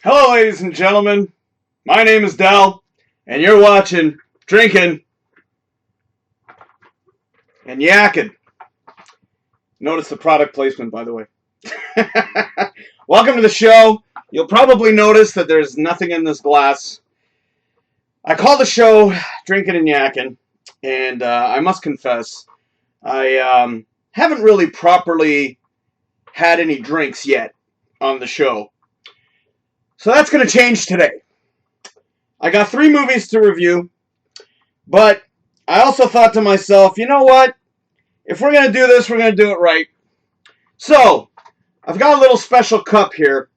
Hello, ladies and gentlemen. My name is Dal, and you're watching Drinkin and Yakkin. Notice the product placement, by the way. Welcome to the show. You'll probably notice that there's nothing in this glass. I call the show Drinkin and Yakkin, and I must confess, I haven't really properly had any drinks yet on the show. So that's going to change today. I got 3 movies to review, but I also thought to myself, you know what? If we're going to do this, we're going to do it right. So, I've got a little special cup here,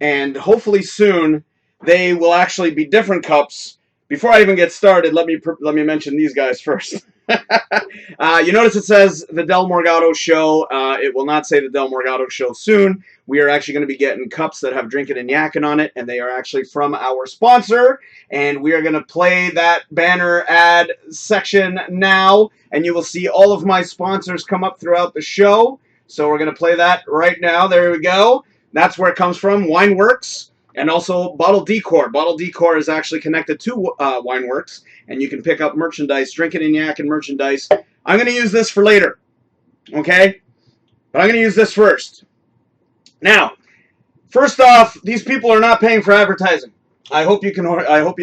and hopefully soon they will actually be different cups. Before I even get started, let me mention these guys first. You notice it says the Del Morgado Show. It will not say the Del Morgado Show soon. We are actually going to be getting cups that have Drinkin and Yakkin on it, and they are actually from our sponsor. And we are going to play that banner ad section now, and you will see all of my sponsors come up throughout the show. So we're going to play that right now. There we go. That's where it comes from, Wineworks, and also Bottle Decor. Bottle Decor is actually connected to Wineworks, and you can pick up merchandise, Drinkin and Yakkin merchandise. I'm going to use this for later, okay? But I'm going to use this first. Now, first off, these people are not paying for advertising. I hope you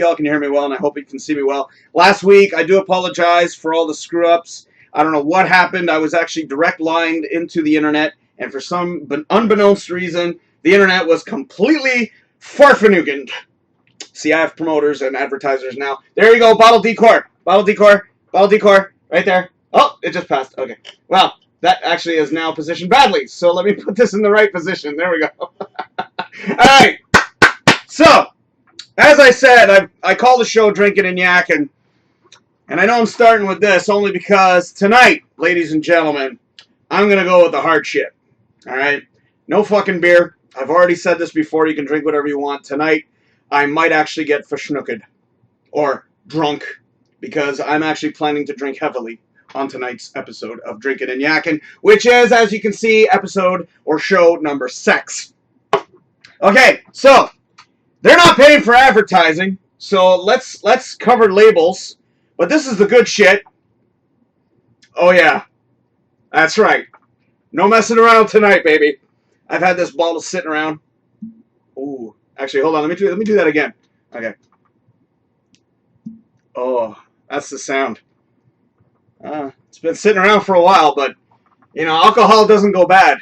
all can hear me well, and I hope you can see me well. Last week, I do apologize for all the screw-ups. I don't know what happened. I was actually direct lined into the internet, and for some unbeknownst reason, the internet was completely farfanugend. See, I have promoters and advertisers now. There you go, Bottle Decor. Bottle Decor. Bottle Decor. Right there. Oh, it just passed. Okay. Well, that actually is now positioned badly, so let me put this in the right position. There we go. All right. So, as I said, I call the show Drinkin and Yakkin, and I know I'm starting with this only because tonight, ladies and gentlemen, I'm going to go with the hard shit. All right? No fucking beer. I've already said this before. You can drink whatever you want. Tonight, I might actually get verschnooked or drunk because I'm actually planning to drink heavily on tonight's episode of Drinkin and Yakkin, which is, as you can see, episode or show number 6. Okay, so they're not paying for advertising, so let's cover labels. But this is the good shit. Oh yeah, that's right. No messing around tonight, baby. I've had this bottle sitting around. Ooh, actually, hold on. Let me do that again. Okay. Oh, that's the sound. It's been sitting around for a while, but you know, alcohol doesn't go bad.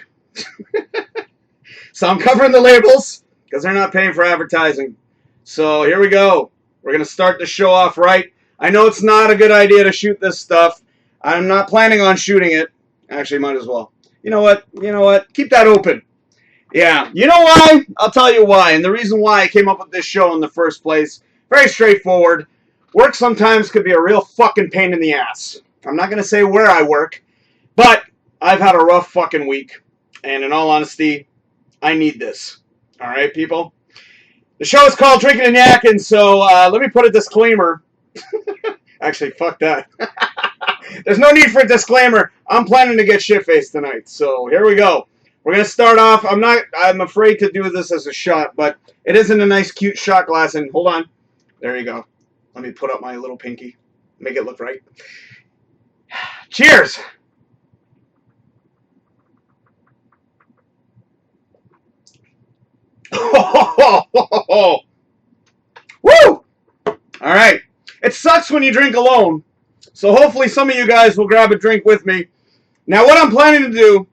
So I'm covering the labels because they're not paying for advertising. So here we go. We're gonna start the show off right. I know it's not a good idea to shoot this stuff. I'm not planning on shooting it. Actually, might as well. You know what? You know what? Keep that open. Yeah. You know why? I'll tell you why. And the reason why I came up with this show in the first place, very straightforward. Work sometimes could be a real fucking pain in the ass. I'm not going to say where I work, but I've had a rough fucking week. And in all honesty, I need this. All right, people? The show is called Drinkin and Yakkin, so let me put a disclaimer. Actually, fuck that. There's no need for a disclaimer. I'm planning to get shit-faced tonight, so here we go. We're going to start off. I'm afraid to do this as a shot, but it isn't a nice, cute shot glass. And hold on. There you go. Let me put up my little pinky. Make it look right. Cheers! Woo! All right. It sucks when you drink alone, so hopefully some of you guys will grab a drink with me. Now, what I'm planning to do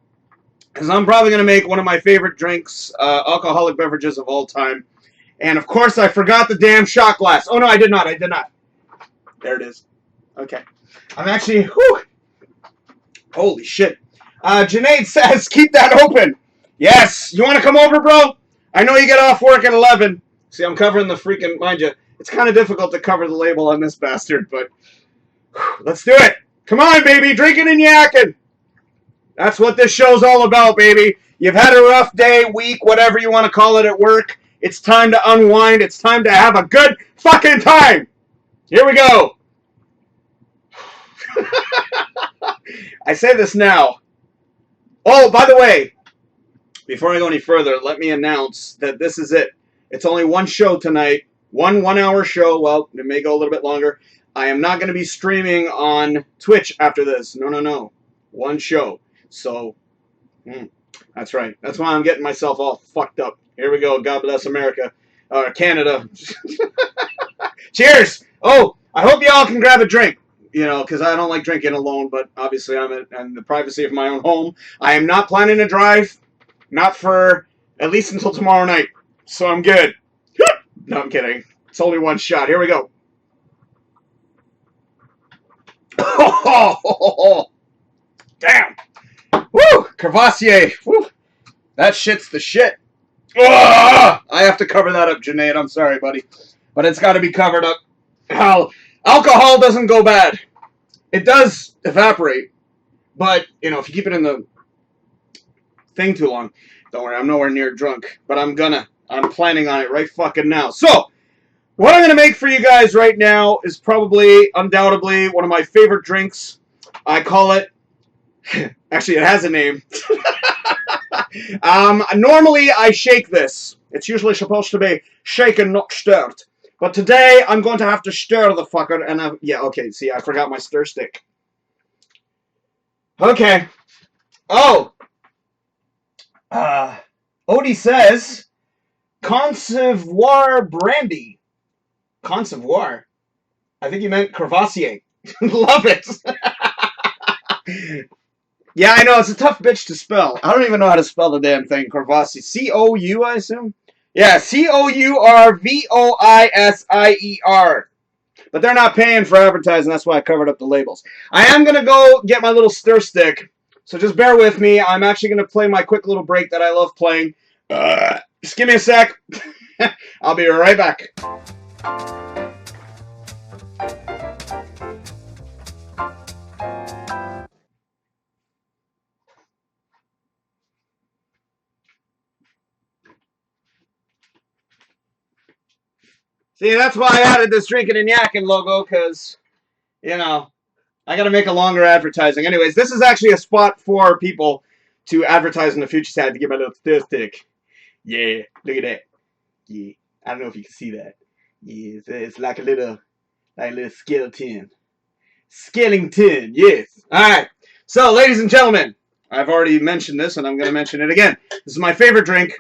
is I'm probably going to make one of my favorite drinks, alcoholic beverages of all time. And, of course, I forgot the damn shot glass. Oh, no, I did not. I did not. There it is. Okay. I'm actually, whew. Holy shit. Janaid says, keep that open. Yes. You want to come over, bro? I know you get off work at 11. See, I'm covering the freaking, mind you, it's kind of difficult to cover the label on this bastard, but whew, let's do it. Come on, baby. Drinkin and Yakkin. That's what this show's all about, baby. You've had a rough day, week, whatever you want to call it at work. It's time to unwind. It's time to have a good fucking time. Here we go. I say this now. Oh, by the way, before I go any further, let me announce that this is it. It's only one show tonight. One hour show. Well, it may go a little bit longer. I am not going to be streaming on Twitch after this. No. One show. So, that's right. That's why I'm getting myself all fucked up. Here we go. God bless America. Canada. Cheers! Oh, I hope you all can grab a drink. You know, because I don't like drinking alone, but obviously I'm in the privacy of my own home. I am not planning to drive. Not for at least until tomorrow night. So I'm good. No, I'm kidding. It's only one shot. Here we go. Damn. Woo! Crevassier. Woo! That shit's the shit. I have to cover that up, Junaid. I'm sorry, buddy. But it's got to be covered up. Hell, alcohol doesn't go bad. It does evaporate. But, you know, if you keep it in the thing too long, don't worry, I'm nowhere near drunk. But I'm planning on it right fucking now. So, what I'm going to make for you guys right now is probably, undoubtedly, one of my favorite drinks. I call it, actually it has a name. Normally I shake this. It's usually supposed to be shaken, not stirred. But today I'm going to have to stir the fucker. And yeah, okay, see, I forgot my stir stick. Okay. Oh. Odie says, Conservoir brandy. Conservoir? I think you meant Crevassier. Love it. Yeah, I know, it's a tough bitch to spell. I don't even know how to spell the damn thing. Crevassier. C-O-U, I assume? Yeah, C-O-U-R-V-O-I-S-I-E-R. But they're not paying for advertising, that's why I covered up the labels. I am going to go get my little stir stick, so just bear with me. I'm actually going to play my quick little break that I love playing. Just give me a sec. I'll be right back. See, that's why I added this Drinkin Yakkin logo, because, you know, I got to make a longer advertising. Anyways, this is actually a spot for people to advertise in the future. So I had to get my little stir stick. Yeah, look at that. Yeah, I don't know if you can see that. Yeah, it's like a little skeleton. Skellington, yes. All right. So, ladies and gentlemen, I've already mentioned this, and I'm going to mention it again. This is my favorite drink.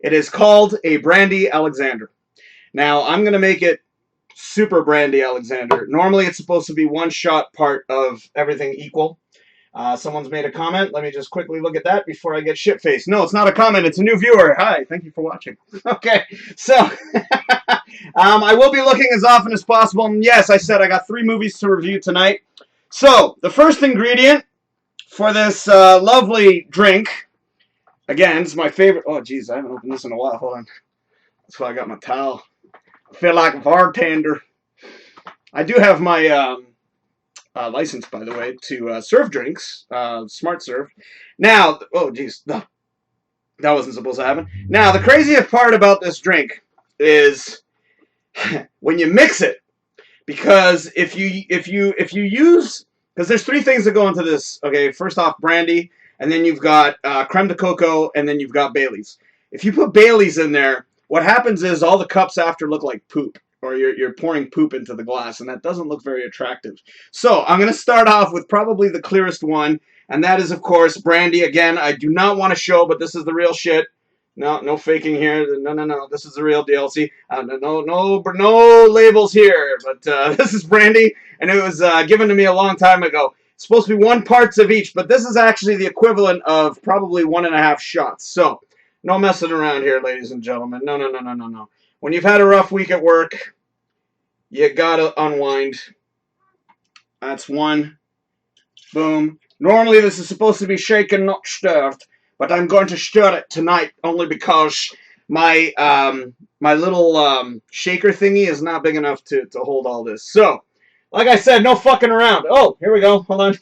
It is called a Brandy Alexander. Now, I'm going to make it super Brandy Alexander. Normally, it's supposed to be one shot part of everything equal. Someone's made a comment. Let me just quickly look at that before I get shit-faced. No, it's not a comment. It's a new viewer. Hi. Thank you for watching. Okay. So, I will be looking as often as possible. And yes, I said I got 3 movies to review tonight. So, the first ingredient for this lovely drink, again, it's my favorite. Oh, geez, I haven't opened this in a while. Hold on. That's why I got my towel. I feel like a bartender. I do have my license, by the way, to serve drinks. Smart serve. Now, oh, geez. That wasn't supposed to happen. Now, the craziest part about this drink is when you mix it. Because if you use, because there's 3 things that go into this. Okay, first off, brandy, and then you've got creme de coco, and then you've got Baileys. If you put Baileys in there, what happens is all the cups after look like poop, or you're pouring poop into the glass, and that doesn't look very attractive. So I'm going to start off with probably the clearest one, and that is, of course, brandy. Again, I do not want to show, but this is the real shit. No faking here. No. This is the real deal. See, no labels here, but this is brandy, and it was given to me a long time ago. It's supposed to be 1 parts of each, but this is actually the equivalent of probably 1.5 shots. So, no messing around here, ladies and gentlemen. No. When you've had a rough week at work, you gotta unwind. That's 1. Boom. Normally this is supposed to be shaken, not stirred, but I'm going to stir it tonight only because my my little shaker thingy is not big enough to hold all this. So, like I said, no fucking around. Oh, here we go. Hold on.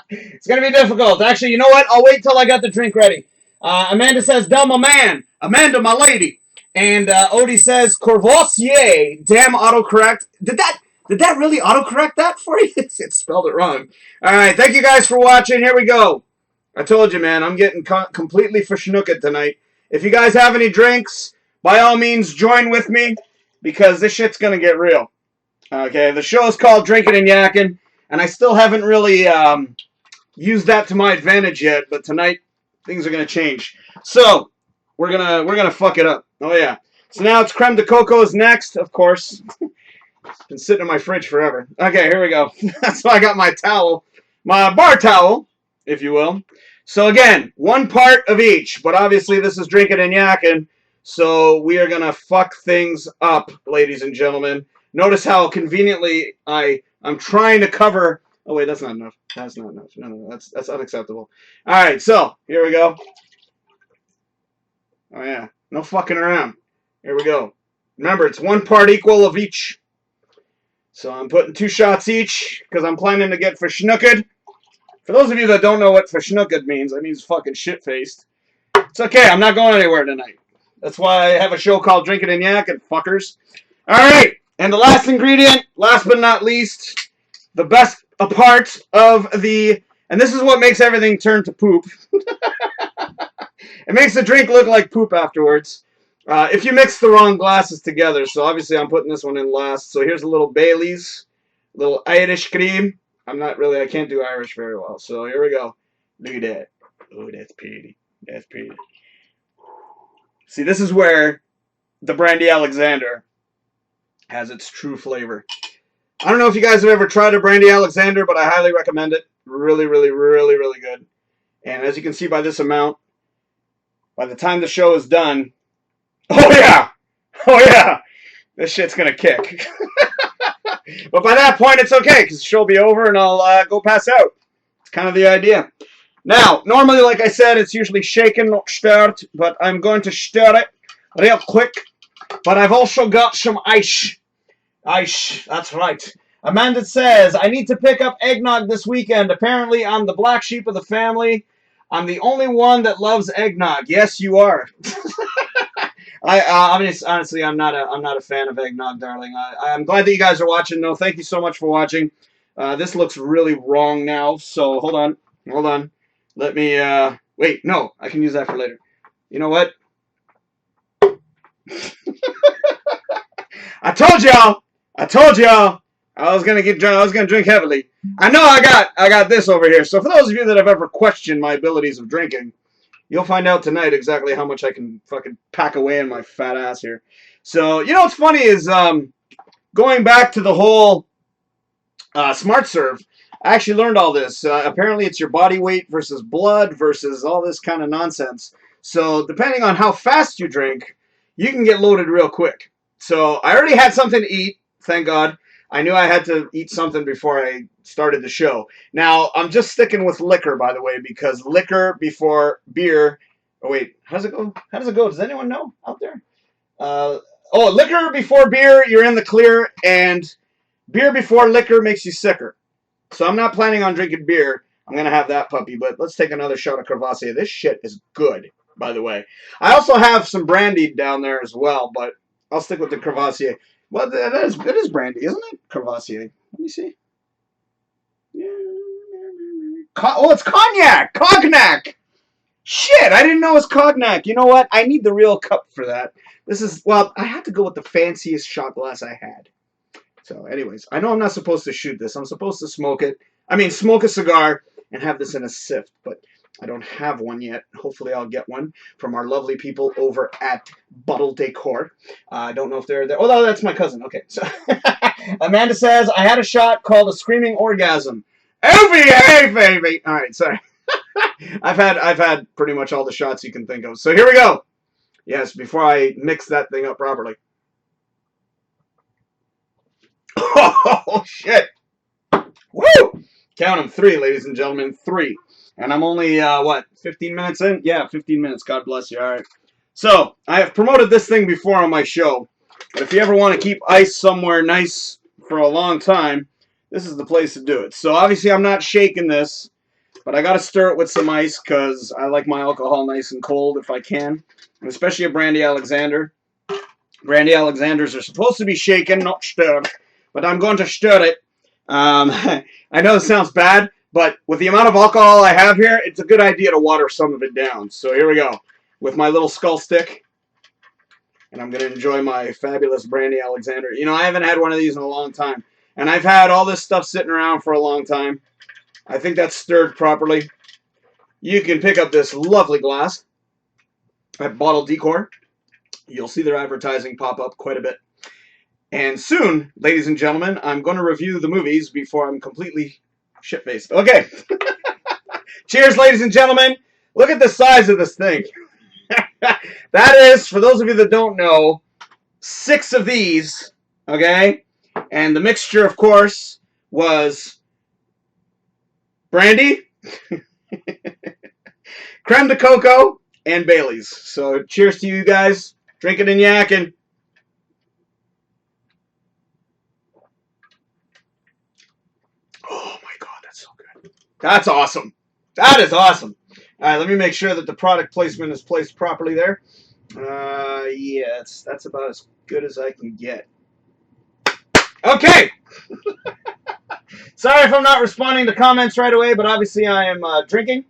It's gonna be difficult. Actually, you know what? I'll wait till I got the drink ready. Amanda says, "Dumb my man." Amanda, my lady. And Odie says, "Crevassier." Damn autocorrect. Did that really autocorrect that for you? It spelled it wrong. All right, thank you guys for watching. Here we go. I told you, man, I'm getting completely for schnooked tonight. If you guys have any drinks, by all means, join with me because this shit's going to get real. Okay, the show is called Drinkin Yakkin, and I still haven't really used that to my advantage yet, but tonight things are going to change. So, we're gonna fuck it up. Oh, yeah. So now it's creme de coco is next, of course. It's been sitting in my fridge forever. Okay, here we go. That's why I got my towel. My bar towel, if you will. So again, one part of each, but obviously this is Drinkin Yakkin, so we are going to fuck things up, ladies and gentlemen. Notice how conveniently I'm trying to cover... Oh, wait, that's not enough. That's not enough. No, that's unacceptable. All right, so here we go. Oh, yeah. No fucking around. Here we go. Remember, it's one part equal of each. So I'm putting 2 shots each because I'm planning to get verschnooked. For those of you that don't know what verschnooked means, that means fucking shit-faced. It's okay. I'm not going anywhere tonight. That's why I have a show called Drinkin Yakkin, fuckers. All right. And the last ingredient, last but not least, the best part of the... And this is what makes everything turn to poop. It makes the drink look like poop afterwards. If you mix the wrong glasses together, so obviously I'm putting this one in last. So here's a little Bailey's, a little Irish cream. I can't do Irish very well. So here we go. Look at that. Oh, that's pretty. That's pretty. See, this is where the Brandy Alexander has its true flavor. I don't know if you guys have ever tried a Brandy Alexander, but I highly recommend it. Really, really, really, really good. And as you can see by this amount, by the time the show is done, oh yeah! Oh yeah! This shit's gonna kick. But by that point, it's okay, because the show will be over and I'll go pass out. It's kind of the idea. Now, normally, like I said, it's usually shaken, not stirred, but I'm going to stir it real quick. But I've also got some ice. Ice, that's right. Amanda says, I need to pick up eggnog this weekend. Apparently, I'm the black sheep of the family. I'm the only one that loves eggnog. Yes, you are. Honestly, I'm not a fan of eggnog, darling. I'm glad that you guys are watching, though. Thank you so much for watching. This looks really wrong now, so hold on. Let me, wait, no, I can use that for later. You know what? I told y'all, I was gonna drink heavily. I know I got this over here. So for those of you that have ever questioned my abilities of drinking, you'll find out tonight exactly how much I can fucking pack away in my fat ass here. So, you know what's funny is, going back to the whole Smart Serve, I actually learned all this. Apparently it's your body weight versus blood versus all this kind of nonsense. So depending on how fast you drink, you can get loaded real quick. So I already had something to eat, thank God. I knew I had to eat something before I started the show. Now, I'm just sticking with liquor, by the way, because liquor before beer... Oh, wait. How does it go? Does anyone know out there? Liquor before beer, you're in the clear, and beer before liquor makes you sicker. So I'm not planning on drinking beer. I'm going to have that puppy, but let's take another shot of Crevassier. This shit is good, by the way. I also have some brandy down there as well, but I'll stick with the Crevassier. Well, it is brandy, isn't it? Crevassier. Let me see. Yeah. It's cognac! Cognac! Shit, I didn't know it was cognac. You know what? I need the real cup for that. I had to go with the fanciest shot glass I had. So, anyways, I know I'm not supposed to shoot this. I'm supposed to smoke it. Smoke a cigar and have this in a sift, but I don't have one yet. Hopefully I'll get one from our lovely people over at Bottle Decor. I don't know if they're there. Oh, no, that's my cousin. Okay. So Amanda says, I had a shot called a screaming orgasm. OVA, baby! All right, sorry. I've had pretty much all the shots you can think of. So here we go. Yes, before I mix that thing up properly. Oh, shit. Woo! Count them. 3, ladies and gentlemen. 3. And I'm only, 15 minutes in? Yeah, 15 minutes. God bless you. All right. So, I have promoted this thing before on my show. But if you ever want to keep ice somewhere nice for a long time, this is the place to do it. So, obviously, I'm not shaking this. But I got to stir it with some ice because I like my alcohol nice and cold if I can. And especially a Brandy Alexander. Brandy Alexanders are supposed to be shaken, not stirred. But I'm going to stir it. I know this sounds bad. But with the amount of alcohol I have here, it's a good idea to water some of it down. So here we go. With my little skull stick. And I'm going to enjoy my fabulous Brandy Alexander. You know, I haven't had one of these in a long time. And I've had all this stuff sitting around for a long time. I think that's stirred properly. You can pick up this lovely glass at Bottle Decor. You'll see their advertising pop up quite a bit. And soon, ladies and gentlemen, I'm going to review the movies before I'm completely shit-faced. Okay. Cheers, ladies and gentlemen. Look at the size of this thing. That is, for those of you that don't know, 6 of these, okay? And the mixture, of course, was brandy, creme de coco, and Bailey's. So cheers to you guys. Drinking and yakking. Oh my God, that's so good. That's awesome. That is awesome. All right, let me make sure that the product placement is placed properly there. Yes, that's about as good as I can get. Okay. Sorry if I'm not responding to comments right away, but obviously I am drinking.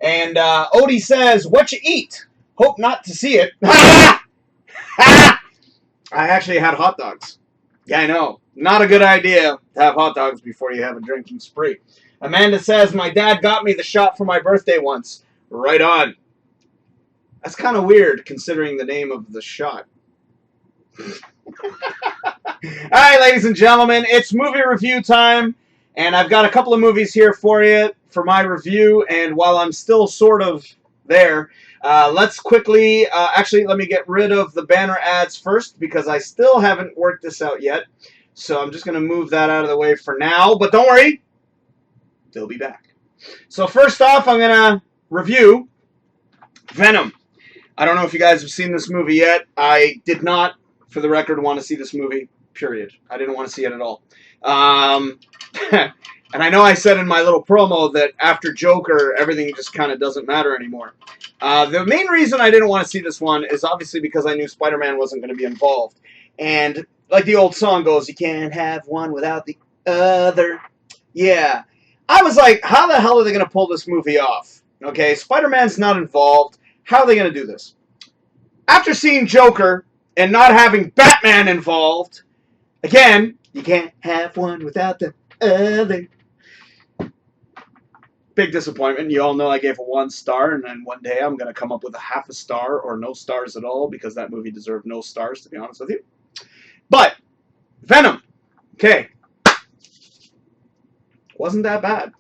And Odie says, "What you eat? Hope not to see it." I actually had hot dogs. Yeah, I know. Not a good idea to have hot dogs before you have a drinking spree. Amanda says, "My dad got me the shot for my birthday once." Right on. That's kind of weird considering the name of the shot. Alright, ladies and gentlemen, it's movie review time. And I've got a couple of movies here for you for my review. And while I'm still sort of there, let's quickly, actually, let me get rid of the banner ads first because I still haven't worked this out yet. So I'm just going to move that out of the way for now. But don't worry, they'll be back. So first off, I'm going to review Venom. I don't know if you guys have seen this movie yet. I did not, for the record, want to see this movie, period. I didn't want to see it at all. And I know I said in my little promo that after Joker, everything just kind of doesn't matter anymore. The main reason I didn't want to see this one is obviously because I knew Spider-Man wasn't going to be involved. And like the old song goes, you can't have one without the other. Yeah. I was like, how the hell are they going to pull this movie off? Okay, Spider-Man's not involved. How are they going to do this? After seeing Joker and not having Batman involved, again, you can't have one without the other. Big disappointment. You all know I gave a 1 star, and then one day I'm going to come up with a half a star or no stars at all because that movie deserved no stars, to be honest with you. But, Venom. Okay. Wasn't that bad.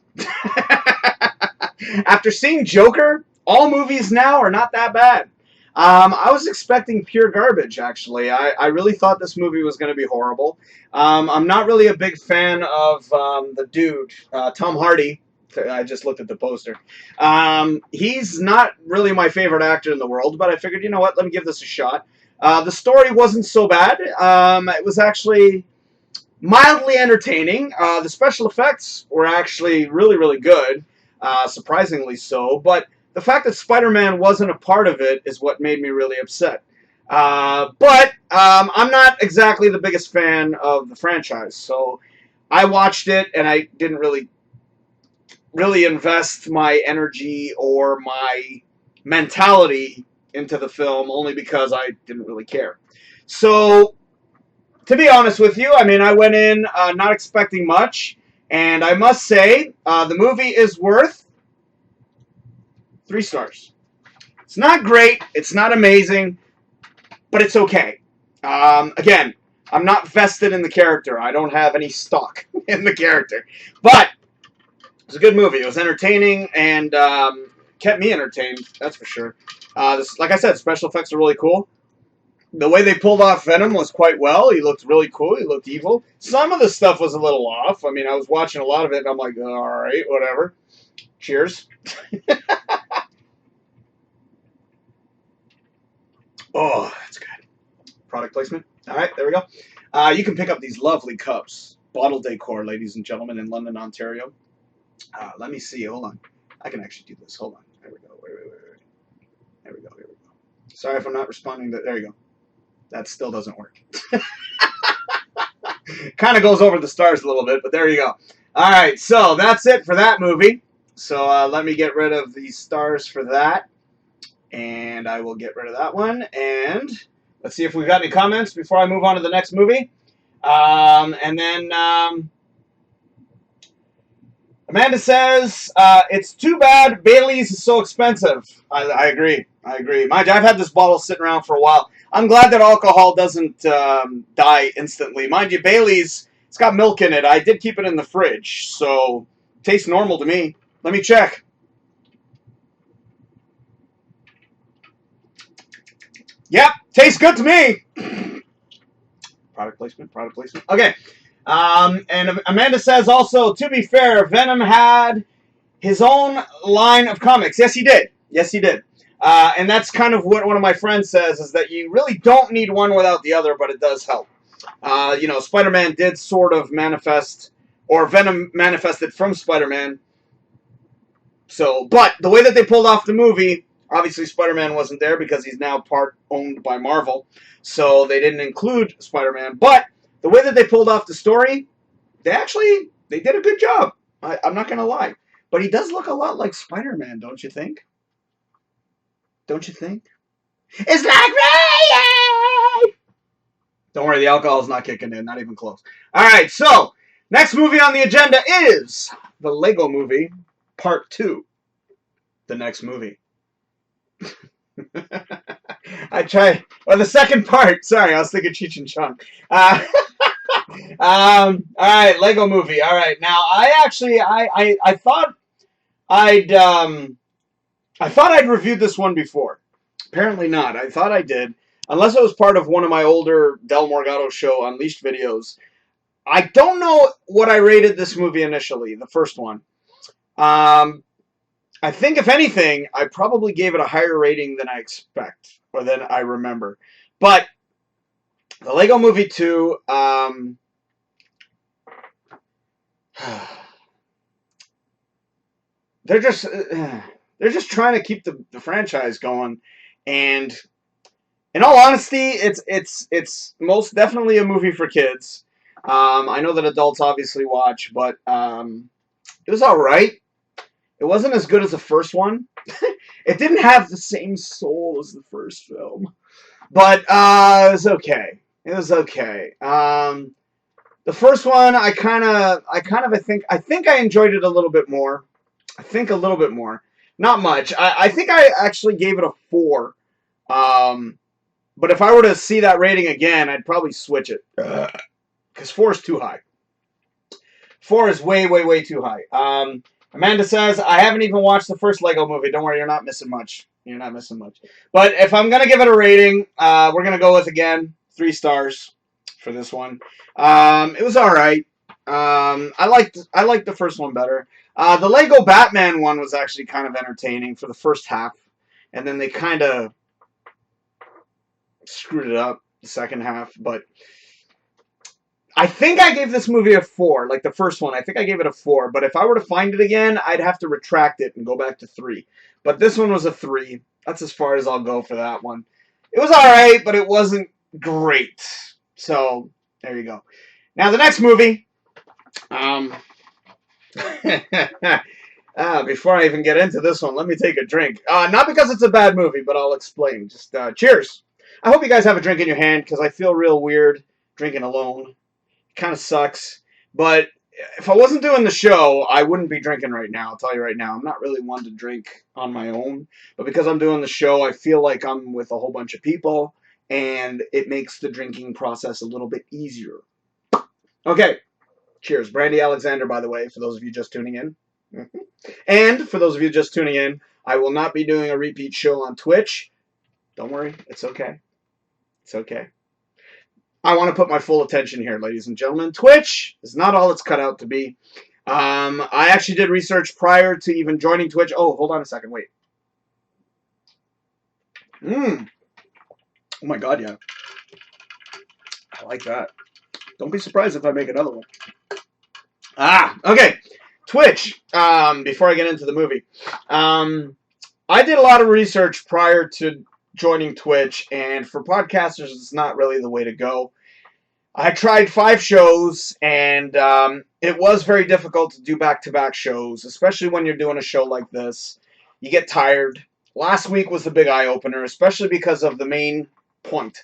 After seeing Joker, all movies now are not that bad. I was expecting pure garbage, actually. I really thought this movie was going to be horrible. I'm not really a big fan of the dude, Tom Hardy. I just looked at the poster. He's not really my favorite actor in the world, but I figured, you know what, let me give this a shot. The story wasn't so bad. It was actually mildly entertaining. The special effects were actually really, really good, surprisingly so. But the fact that Spider-Man wasn't a part of it is what made me really upset. But I'm not exactly the biggest fan of the franchise, so I watched it and I didn't really invest my energy or my mentality into the film only because I didn't really care. So, to be honest with you, I mean, I went in not expecting much, and I must say, the movie is worth 3 stars. It's not great, it's not amazing, but it's okay. Again, I'm not vested in the character. I don't have any stock in the character. But it was a good movie. It was entertaining and kept me entertained, that's for sure. Like I said, special effects are really cool. The way they pulled off Venom was quite well. He looked really cool. He looked evil. Some of the stuff was a little off. I mean, I was watching a lot of it, and I'm like, all right, whatever. Cheers. Oh, that's good. Product placement. All right, there we go. You can pick up these lovely cups. Bottle decor, ladies and gentlemen, in London, Ontario. Let me see. Hold on. I can actually do this. Hold on. There we go. Wait. There we go. Here we go. Sorry if I'm not responding. There you go. That still doesn't work. Kind of goes over the stars a little bit, but there you go. All right, so that's it for that movie. So let me get rid of the stars for that. And I will get rid of that one. And Let's see if we've got any comments before I move on to the next movie. And then Amanda says, it's too bad Bailey's is so expensive. I agree. I agree. Mind you, I've had this bottle sitting around for a while. I'm glad that alcohol doesn't die instantly. Mind you, Bailey's, it's got milk in it. I did keep it in the fridge, so it tastes normal to me. Let me check. Yep, tastes good to me. Product placement, product placement. Okay. And Amanda says also, to be fair, Venom had his own line of comics. Yes, he did. Yes, he did. And that's kind of what one of my friends says, is that you really don't need one without the other, but it does help. You know, Spider-Man did sort of manifest, or Venom manifested from Spider-Man. So, but the way that they pulled off the movie, obviously Spider-Man wasn't there because he's now part owned by Marvel. So they didn't include Spider-Man. But the way that they pulled off the story, they did a good job. I'm not going to lie. But he does look a lot like Spider-Man, don't you think? Don't you think? It's like rain! Don't worry, the alcohol's not kicking in. Not even close. All right, so next movie on the agenda is the Lego Movie Part 2. The next movie. I tried. Or the second part. Sorry, I was thinking Cheech and Chong. All right, Lego Movie. All right, now I thought I'd reviewed this one before. Apparently not. I thought I did, unless it was part of one of my older Del Morgado Show Unleashed videos. I don't know what I rated this movie initially, the first one. I think, if anything, I probably gave it a higher rating than I expect, or than I remember. But the Lego Movie 2, they're just trying to keep the franchise going, and in all honesty, it's most definitely a movie for kids. I know that adults obviously watch, but it was all right. It wasn't as good as the first one. It didn't have the same soul as the first film, but it was okay. It was okay. The first one, I think I enjoyed it a little bit more. I think a little bit more, not much. I think I actually gave it a 4. But if I were to see that rating again, I'd probably switch it, because 4 is too high. 4 is way, way, way too high. Amanda says, I haven't even watched the first Lego Movie. Don't worry, you're not missing much. You're not missing much. But if I'm going to give it a rating, we're going to go with, again, 3 stars for this one. It was all right. I liked the first one better. The Lego Batman one was actually kind of entertaining for the first half. And then they kind of screwed it up the second half. But I think I gave this movie a 4, like the first one. I think I gave it a 4. But if I were to find it again, I'd have to retract it and go back to 3. But this one was a 3. That's as far as I'll go for that one. It was all right, but it wasn't great. So, there you go. Now, the next movie. Before I even get into this one, let me take a drink. Not because it's a bad movie, but I'll explain. Just cheers. I hope you guys have a drink in your hand, because I feel real weird drinking alone. Kind of sucks, but if I wasn't doing the show, I wouldn't be drinking right now. I'll tell you right now, I'm not really one to drink on my own, but because I'm doing the show, I feel like I'm with a whole bunch of people, and it makes the drinking process a little bit easier. Okay, cheers. Brandy Alexander, by the way, for those of you just tuning in. And for those of you just tuning in, I will not be doing a repeat show on Twitch. Don't worry, it's okay. It's okay. I want to put my full attention here, ladies and gentlemen. Twitch is not all it's cut out to be. I actually did research prior to even joining Twitch. Oh, hold on a second. Wait. Oh my God, yeah. I like that. Don't be surprised if I make another one. Okay. Twitch. Before I get into the movie. I did a lot of research prior to joining Twitch, and for podcasters, it's not really the way to go. I tried 5 shows, and it was very difficult to do back-to-back shows, especially when you're doing a show like this. You get tired. Last week was the big eye-opener, especially because of the main point.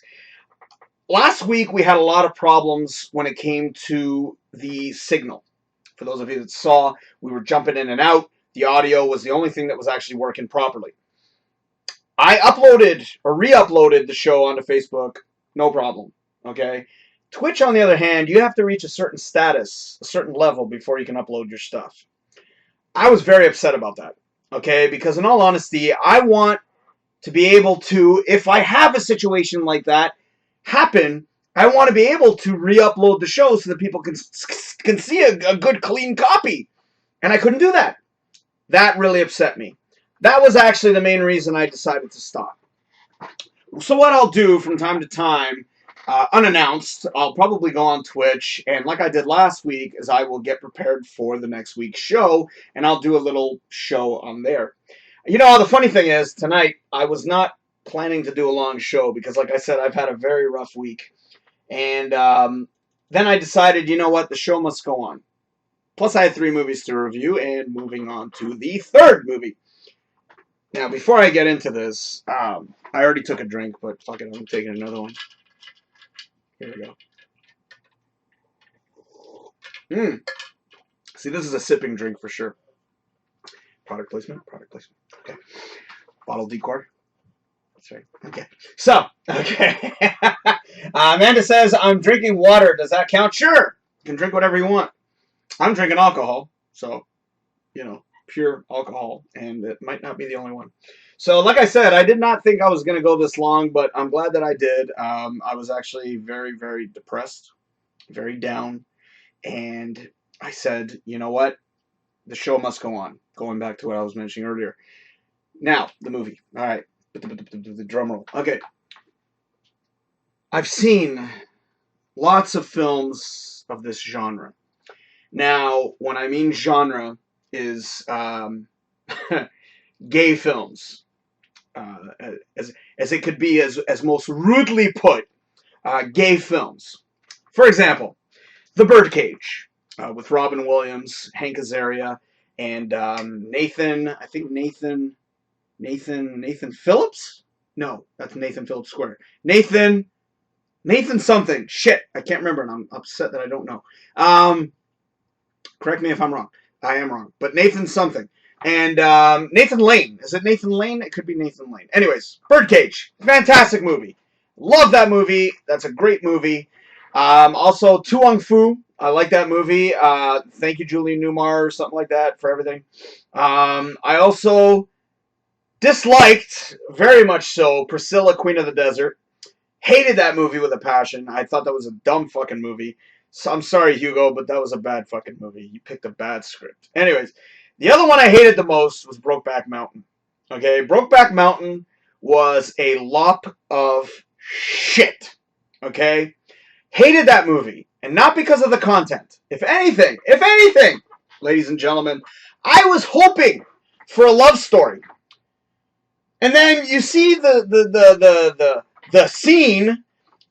last week we had a lot of problems when it came to the signal. For those of you that saw, we were jumping in and out. The audio was the only thing that was actually working properly. I uploaded or re-uploaded the show onto Facebook, no problem. Okay. Twitch, on the other hand, you have to reach a certain status, a certain level before you can upload your stuff. I was very upset about that. Okay, because in all honesty, I want to be able to, if I have a situation like that happen, I want to be able to re-upload the show so that people can see a good, clean copy. And I couldn't do that. That really upset me. That was actually the main reason I decided to stop. So what I'll do from time to time, unannounced, I'll probably go on Twitch, and like I did last week, is I will get prepared for the next week's show, and I'll do a little show on there. You know, the funny thing is, tonight, I was not planning to do a long show, because like I said, I've had a very rough week. And then I decided, you know what, the show must go on. Plus, I had 3 movies to review, and moving on to the 3rd movie. Now, before I get into this, I already took a drink, but fuck it, I'm taking another one. Here we go. See, this is a sipping drink for sure. Product placement, product placement. Okay. Bottle decor. That's right. Okay. So, okay. Amanda says, I'm drinking water. Does that count? Sure. You can drink whatever you want. I'm drinking alcohol, so, you know, pure alcohol, and it might not be the only one. So, like I said, I did not think I was going to go this long, but I'm glad that I did. I was actually very, very depressed, very down, and I said, you know what? The show must go on, going back to what I was mentioning earlier. Now, the movie. All right. The drum roll. Okay. I've seen lots of films of this genre. Now, when I mean genre, is gay films. As it could be, as most rudely put, gay films. For example, The Birdcage, with Robin Williams, Hank Azaria, and Nathan Phillips? No, that's Nathan Phillips Square. Nathan something. Shit, I can't remember, and I'm upset that I don't know. Correct me if I'm wrong. I am wrong. But Nathan something. And Nathan Lane. Is it Nathan Lane? It could be Nathan Lane. Anyways, Birdcage. Fantastic movie. Love that movie. That's a great movie. Also, Tu Wong Fu. I like that movie. Thank you, Julie Newmar, or something like that, for everything. I also disliked, very much so, Priscilla, Queen of the Desert. Hated that movie with a passion. I thought that was a dumb fucking movie. So I'm sorry, Hugo, but that was a bad fucking movie. You picked a bad script. Anyways, the other one I hated the most was Brokeback Mountain. Okay, Brokeback Mountain was a lop of shit. Okay? Hated that movie. And not because of the content. If anything, ladies and gentlemen, I was hoping for a love story. And then you see the scene,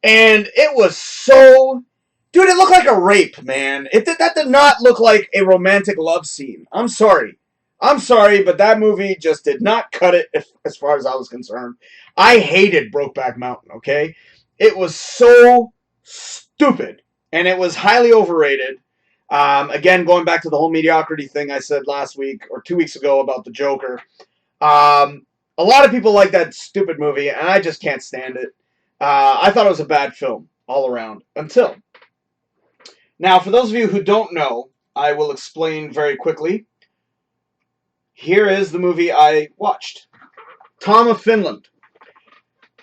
and it was so... Dude, it looked like a rape, man. That did not look like a romantic love scene. I'm sorry. But that movie just did not cut it as far as I was concerned. I hated Brokeback Mountain, okay? It was so stupid, and it was highly overrated. Again, going back to the whole mediocrity thing I said last week or 2 weeks ago about the Joker. A lot of people like that stupid movie, and I just can't stand it. I thought it was a bad film all around until... Now, for those of you who don't know, I will explain very quickly. Here is the movie I watched. Tom of Finland.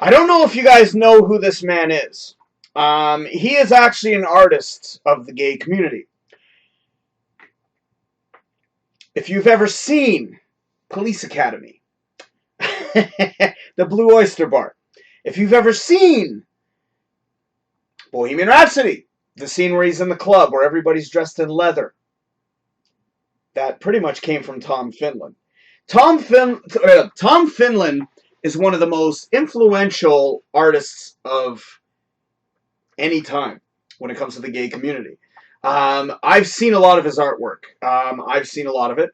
I don't know if you guys know who this man is. He is actually an artist of the gay community. If you've ever seen Police Academy, The Blue Oyster Bar, if you've ever seen Bohemian Rhapsody, the scene where he's in the club where everybody's dressed in leather, that pretty much came from Tom Finland. Tom Finland is one of the most influential artists of any time when it comes to the gay community. I've seen a lot of his artwork. I've seen a lot of it.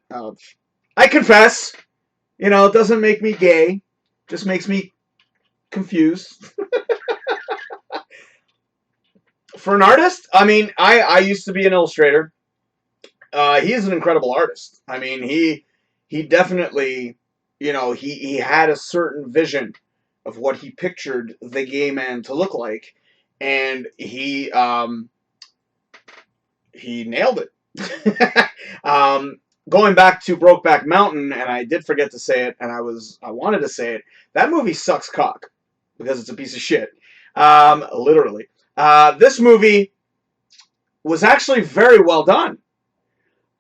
I confess, it doesn't make me gay. Just makes me confused. For an artist, I mean, I used to be an illustrator. He is an incredible artist. I mean, he definitely, he had a certain vision of what he pictured the gay man to look like, and he nailed it. Going back to Brokeback Mountain, and I did forget to say it, and I wanted to say it. That movie sucks cock because it's a piece of shit. Literally. This movie was actually very well done.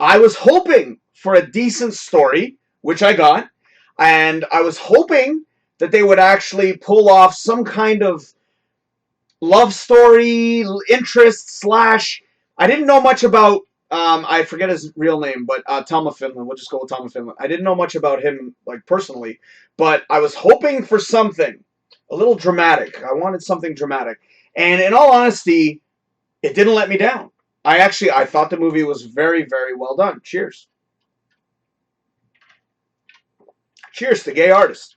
I was hoping for a decent story, which I got, and I was hoping that they would actually pull off some kind of love story, interest slash. I didn't know much about. I forget his real name, but Tom Finland. We'll just go with Tom Finland. I didn't know much about him, like personally, but I was hoping for something a little dramatic. I wanted something dramatic, and in all honesty, it didn't let me down. I thought the movie was very, very well done. Cheers. Cheers to gay artists.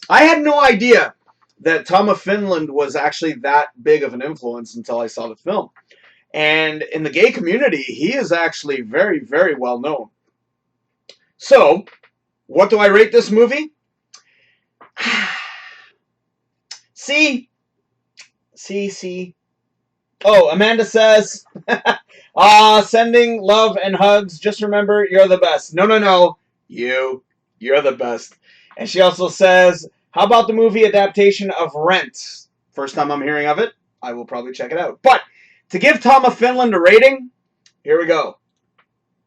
I had no idea that Tom of Finland was actually that big of an influence until I saw the film. And in the gay community, he is actually very, very well known. So, what do I rate this movie? See. Oh, Amanda says, sending love and hugs. Just remember, you're the best. No. You're the best. And she also says, how about the movie adaptation of Rent? First time I'm hearing of it. I will probably check it out. But to give Tom of Finland a rating, here we go.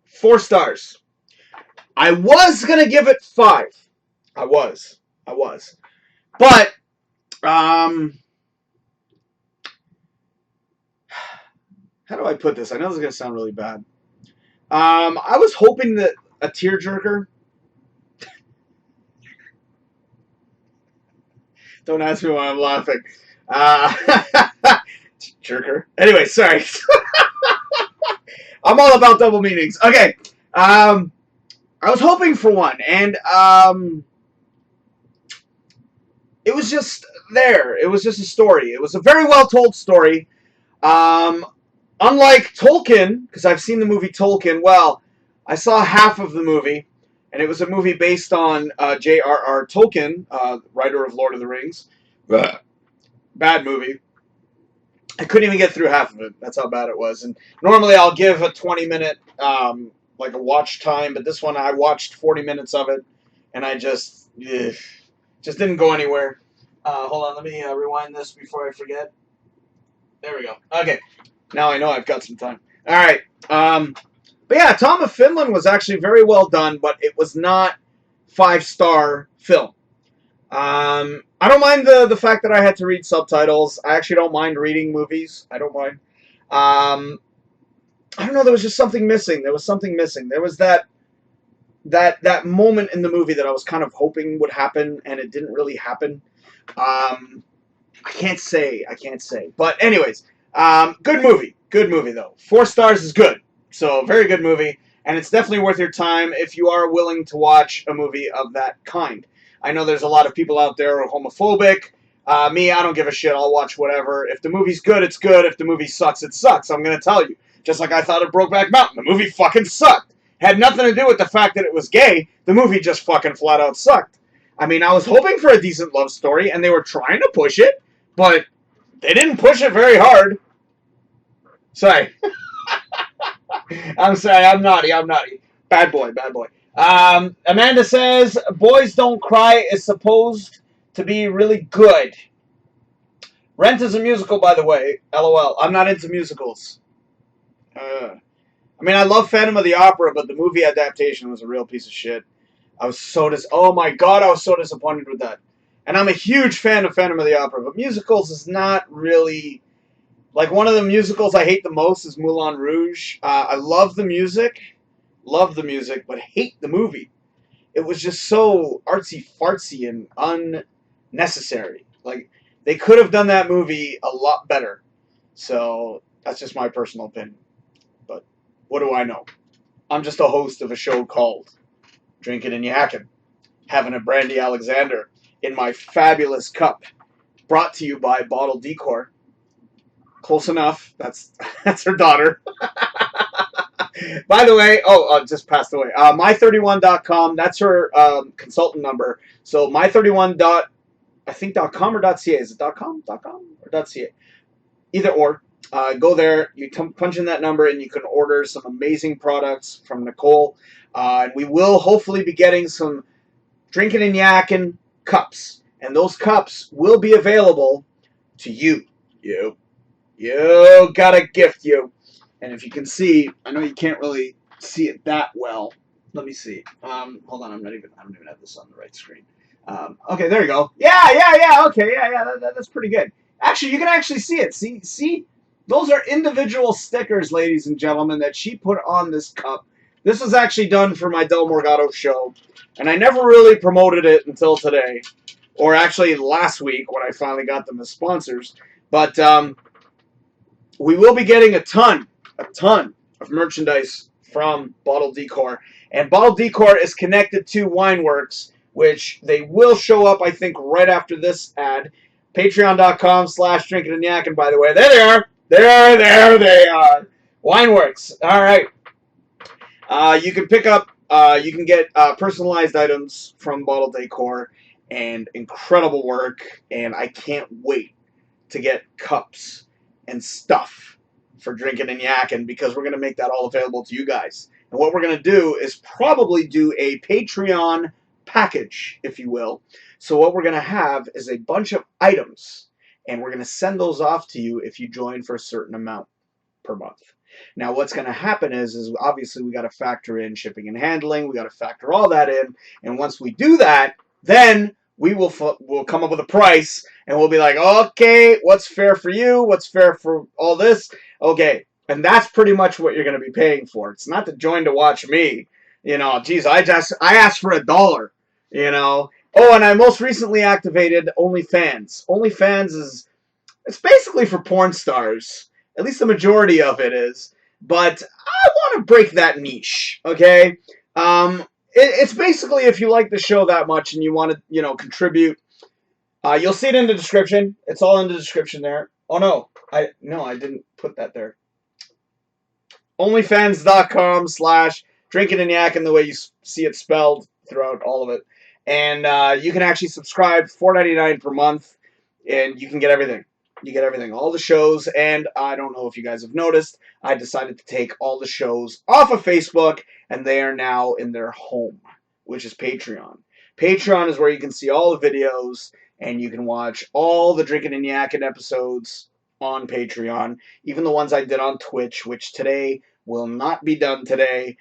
4 stars. I was going to give it 5. I was. But, how do I put this? I know this is going to sound really bad. I was hoping that a tearjerker. Don't ask me why I'm laughing. Jerker. Anyway, sorry. I'm all about double meanings. Okay. I was hoping for one, and it was just there. It was just a story. It was a very well told story. Unlike Tolkien, because I've seen the movie Tolkien, well, I saw half of the movie, and it was a movie based on J.R.R. Tolkien, writer of Lord of the Rings. Bad movie. I couldn't even get through half of it. That's how bad it was. And normally I'll give a 20-minute, like a watch time, but this one I watched 40 minutes of it, and I just didn't go anywhere. Hold on, let me rewind this before I forget. There we go. Okay. Now I know I've got some time. All right. But yeah, Tom of Finland was actually very well done, but it was not 5-star film. I don't mind the fact that I had to read subtitles. I actually don't mind reading movies. I don't mind. I don't know. There was just something missing. There was something missing. There was that moment in the movie that I was kind of hoping would happen, and it didn't really happen. I can't say. But anyways, good movie. Good movie, though. 4 stars is good. So, very good movie. And it's definitely worth your time if you are willing to watch a movie of that kind. I know there's a lot of people out there who are homophobic. Me, I don't give a shit. I'll watch whatever. If the movie's good, it's good. If the movie sucks, it sucks. I'm going to tell you. Just like I thought of Brokeback Mountain. The movie fucking sucked. Had nothing to do with the fact that it was gay. The movie just fucking flat out sucked. I mean, I was hoping for a decent love story, and they were trying to push it, but they didn't push it very hard. Sorry. I'm sorry. I'm naughty. Bad boy. Amanda says, Boys Don't Cry is supposed to be really good. Rent is a musical, by the way. LOL. I'm not into musicals. I mean, I love Phantom of the Opera, but the movie adaptation was a real piece of shit. I was so oh my god, I was so disappointed with that. And I'm a huge fan of Phantom of the Opera, but musicals is not really... Like, one of the musicals I hate the most is Moulin Rouge. I love the music, but hate the movie. It was just so artsy-fartsy and unnecessary. Like, they could have done that movie a lot better. So, that's just my personal opinion. But, what do I know? I'm just a host of a show called Drinkin Yakkin, having a Brandy Alexander in my fabulous cup, brought to you by Bottle Decor. Close enough. That's her daughter. By the way, just passed away. My31.com, that's her consultant number. So my31. I think .com or .ca. Is it .com? .com or .ca? Either or. Go there, you punch in that number, and you can order some amazing products from Nicole. And we will hopefully be getting some Drinkin Yakkin cups. And those cups will be available to you. You got a gift, you. And if you can see, I know you can't really see it that well. Let me see. Hold on, I don't even have this on the right screen. Okay, there you go. Yeah. Okay, yeah. That's pretty good. Actually, you can actually see it. See? Those are individual stickers, ladies and gentlemen, that she put on this cup. This was actually done for my Del Morgado show, and I never really promoted it until today, or actually last week when I finally got them as sponsors. But we will be getting a ton of merchandise from Bottle Decor, and Bottle Decor is connected to Wineworks, which they will show up, I think, right after this ad. Patreon.com/DrinkinNYakkin, by the way. There they are. There they are. Wineworks. All right. You can pick up, you can get personalized items from Bottle Decor, and incredible work. And I can't wait to get cups and stuff for Drinkin Yakkin, because we're going to make that all available to you guys. And what we're going to do is probably do a Patreon package, if you will. So what we're going to have is a bunch of items, and we're going to send those off to you if you join for a certain amount per month. Now, what's going to happen is obviously we got to factor in shipping and handling. We got to factor all that in, and once we do that, then we'll come up with a price, and we'll be like, okay, what's fair for you? What's fair for all this? Okay, and that's pretty much what you're going to be paying for. It's not to join to watch me. You know, geez, I asked for $1. You know. Oh, and I most recently activated OnlyFans. OnlyFans it's basically for porn stars. At least the majority of it is. But I want to break that niche, okay? It's basically if you like the show that much and you want to, contribute. You'll see it in the description. It's all in the description there. Oh, no. I didn't put that there. OnlyFans.com/DrinkinNYakkin, the way you see it spelled throughout all of it. And you can actually subscribe $4.99 per month, and you can get everything. You get everything, all the shows. And I don't know if you guys have noticed, I decided to take all the shows off of Facebook, and they are now in their home, which is Patreon. Patreon is where you can see all the videos, and you can watch all the Drinkin Yakkin episodes on Patreon, even the ones I did on Twitch, which today will not be done today.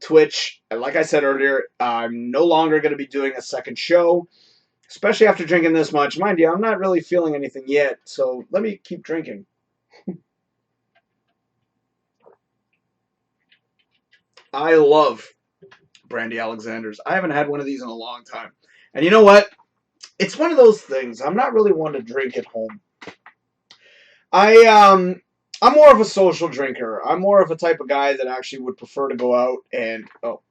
Twitch, like I said earlier, I'm no longer going to be doing a second show, especially after drinking this much. Mind you, I'm not really feeling anything yet, so let me keep drinking. I love Brandy Alexander's. I haven't had one of these in a long time. And you know what? It's one of those things. I'm not really one to drink at home. I'm more of a social drinker. I'm more of a type of guy that actually would prefer to go out and... Oh.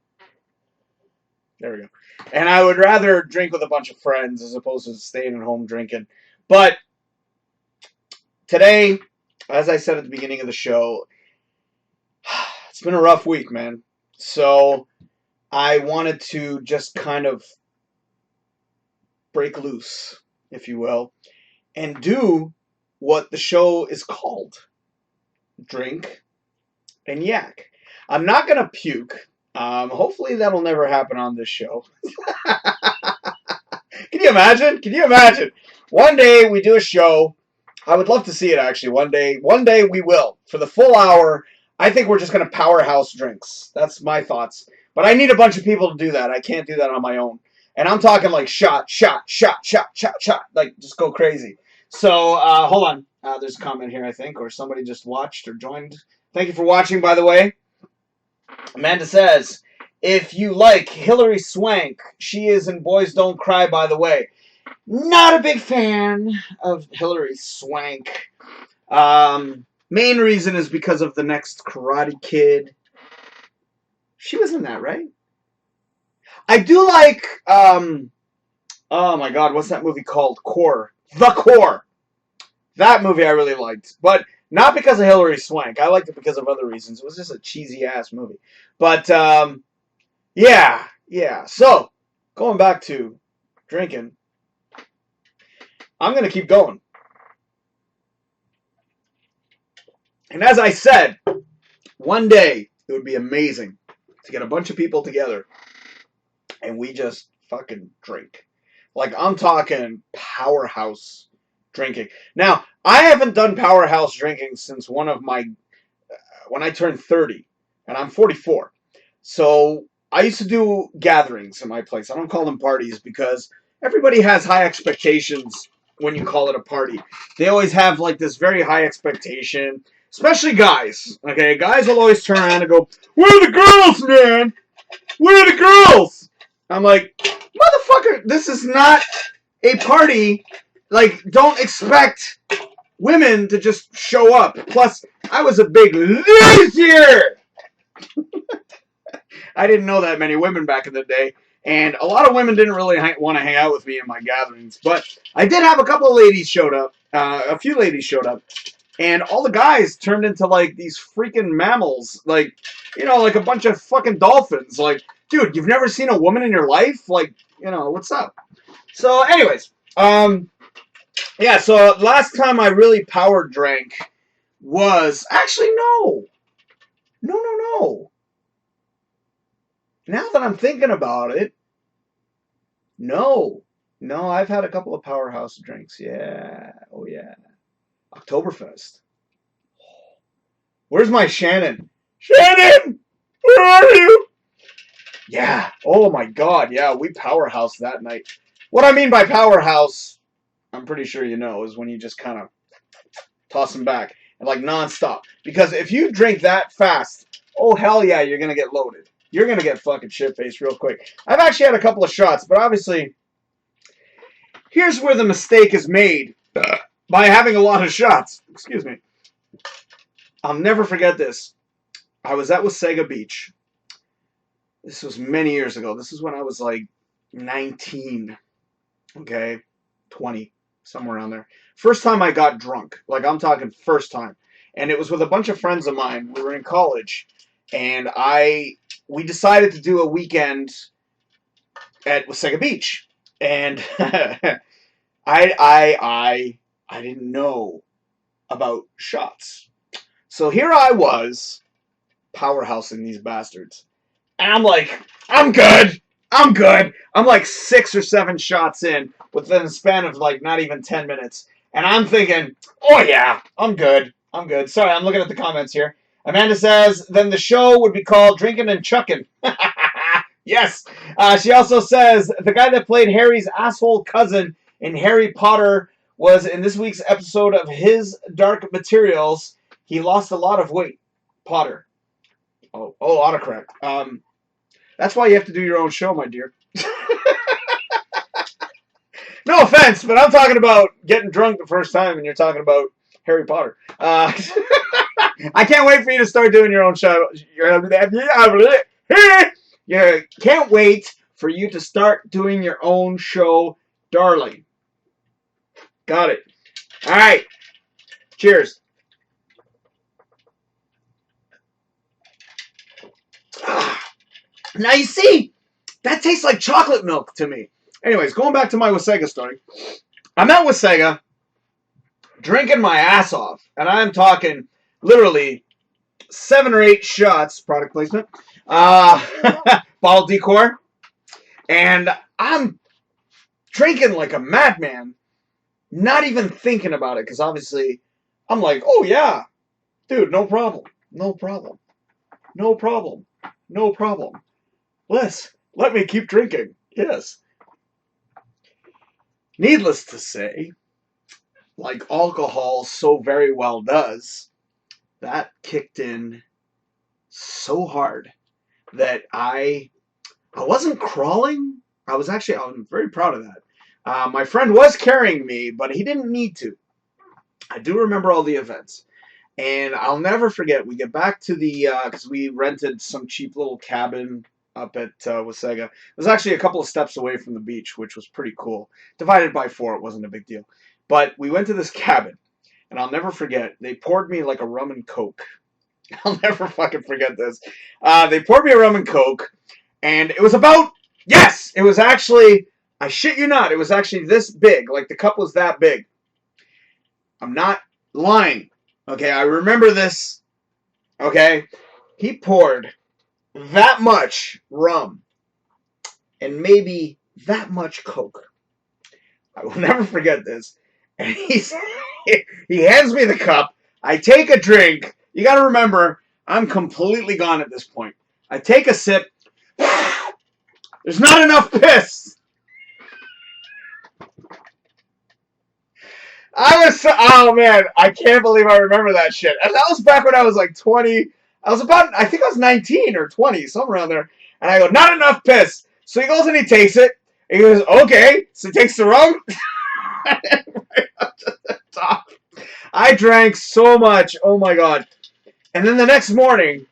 There we go. And I would rather drink with a bunch of friends as opposed to staying at home drinking. But today, as I said at the beginning of the show, it's been a rough week, man. So I wanted to just kind of break loose, if you will, and do what the show is called. Drink and yak. I'm not going to puke. Hopefully that'll never happen on this show. Can you imagine? Can you imagine? One day we do a show. I would love to see it, actually. One day we will. For the full hour, I think we're just going to powerhouse drinks. That's my thoughts. But I need a bunch of people to do that. I can't do that on my own. And I'm talking like shot. Like, just go crazy. So, hold on. There's a comment here, I think, or somebody just watched or joined. Thank you for watching, by the way. Amanda says, if you like Hilary Swank, she is in Boys Don't Cry, by the way. Not a big fan of Hilary Swank. Main reason is because of the next Karate Kid. She was in that, right? I do like, oh my God, what's that movie called? Core. The Core. That movie I really liked, but not because of Hilary Swank. I liked it because of other reasons. It was just a cheesy ass movie. But yeah, yeah. So going back to drinking, I'm gonna keep going. And as I said, one day it would be amazing to get a bunch of people together and we just fucking drink. Like, I'm talking powerhouse drinking. Now, I haven't done powerhouse drinking since when I turned 30, and I'm 44. So I used to do gatherings in my place. I don't call them parties because everybody has high expectations when you call it a party. They always have like this very high expectation, especially guys. Okay, guys will always turn around and go, "Where are the girls, man? Where are the girls?" I'm like, motherfucker, this is not a party. Like, don't expect women to just show up. Plus, I was a big loser. I didn't know that many women back in the day. And a lot of women didn't really want to hang out with me in my gatherings. But I did have a couple of ladies showed up. A few ladies showed up. And all the guys turned into, like, these freaking mammals. Like, you know, like a bunch of fucking dolphins. Like, dude, you've never seen a woman in your life? Like, you know, what's up? So, anyways. Yeah, so last time I really power drank was... Actually, no. No. Now that I'm thinking about it, no. No, I've had a couple of powerhouse drinks. Yeah. Oh, yeah. Oktoberfest. Where's my Shannon? Shannon! Where are you? Yeah. Oh, my God. Yeah, we powerhouse that night. What I mean by powerhouse, I'm pretty sure you know, is when you just kind of toss them back and like nonstop. Because if you drink that fast, oh, hell yeah, you're going to get loaded. You're going to get fucking shit-faced real quick. I've actually had a couple of shots, but obviously, here's where the mistake is made by having a lot of shots. Excuse me. I'll never forget this. I was at Wasaga Beach. This was many years ago. This is when I was like 19. Okay? 20. Somewhere around there. First time I got drunk. Like, I'm talking first time. And it was with a bunch of friends of mine. We were in college. And we decided to do a weekend at Wasaga Beach. And I didn't know about shots. So here I was, powerhousing these bastards. And I'm like, I'm good. I'm like 6 or 7 shots in within a span of like not even 10 minutes. And I'm thinking, oh yeah, I'm good. Sorry, I'm looking at the comments here. Amanda says, then the show would be called Drinkin Yakkin. Yes. She also says, the guy that played Harry's asshole cousin in Harry Potter was in this week's episode of His Dark Materials. He lost a lot of weight. Potter. Oh, autocorrect. That's why you have to do your own show, my dear. No offense, but I'm talking about getting drunk the first time and you're talking about Harry Potter. I can't wait for you to start doing your own show. You can't wait for you to start doing your own show, darling. Got it. All right. Cheers. Now you see, that tastes like chocolate milk to me. Anyways, going back to my Wasaga story. I'm at Wasaga, drinking my ass off, and I'm talking literally 7 or 8 shots, product placement, bottle decor, and I'm drinking like a madman, not even thinking about it, because obviously I'm like, oh yeah, dude, no problem. Let me keep drinking. Yes. Needless to say, like alcohol so very well does, that kicked in so hard that I wasn't crawling. I'm very proud of that. My friend was carrying me, but he didn't need to. I do remember all the events. And I'll never forget, we get back to the, because we rented some cheap little cabin up at Wasaga. It was actually a couple of steps away from the beach, which was pretty cool. Divided by 4, it wasn't a big deal. But we went to this cabin. and I'll never forget. They poured me like a rum and coke. I'll never fucking forget this. They poured me a rum and coke, and it was about, yes, it was actually, I shit you not, it was actually this big. Like the cup was that big. I'm not lying. Okay, I remember this. Okay, he poured that much rum and maybe that much coke. I will never forget this. And he hands me the cup. I take a drink. You got to remember, I'm completely gone at this point. I take a sip. There's not enough piss. Oh man, I can't believe I remember that shit. And that was back when I was like 20. I think I was 19 or 20, somewhere around there. And I go, not enough piss. So he goes and he takes it. And he goes, okay. So he takes the rum. Right up to the top. I drank so much. Oh my God. And then the next morning,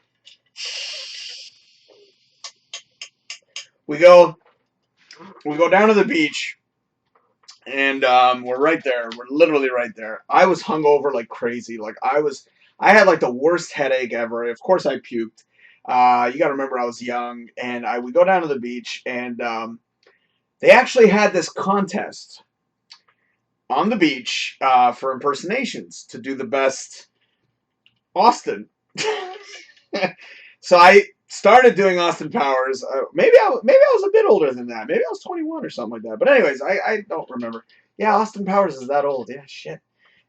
we go down to the beach. And we're right there. We're literally right there. I was hungover like crazy. Like I had like the worst headache ever. Of course I puked. You got to remember I was young. And we go down to the beach, and they actually had this contest on the beach for impersonations to do the best Austin. So I started doing Austin Powers. Maybe I was a bit older than that. Maybe I was 21 or something like that. But anyways, I don't remember. Yeah, Austin Powers is that old. Yeah, shit.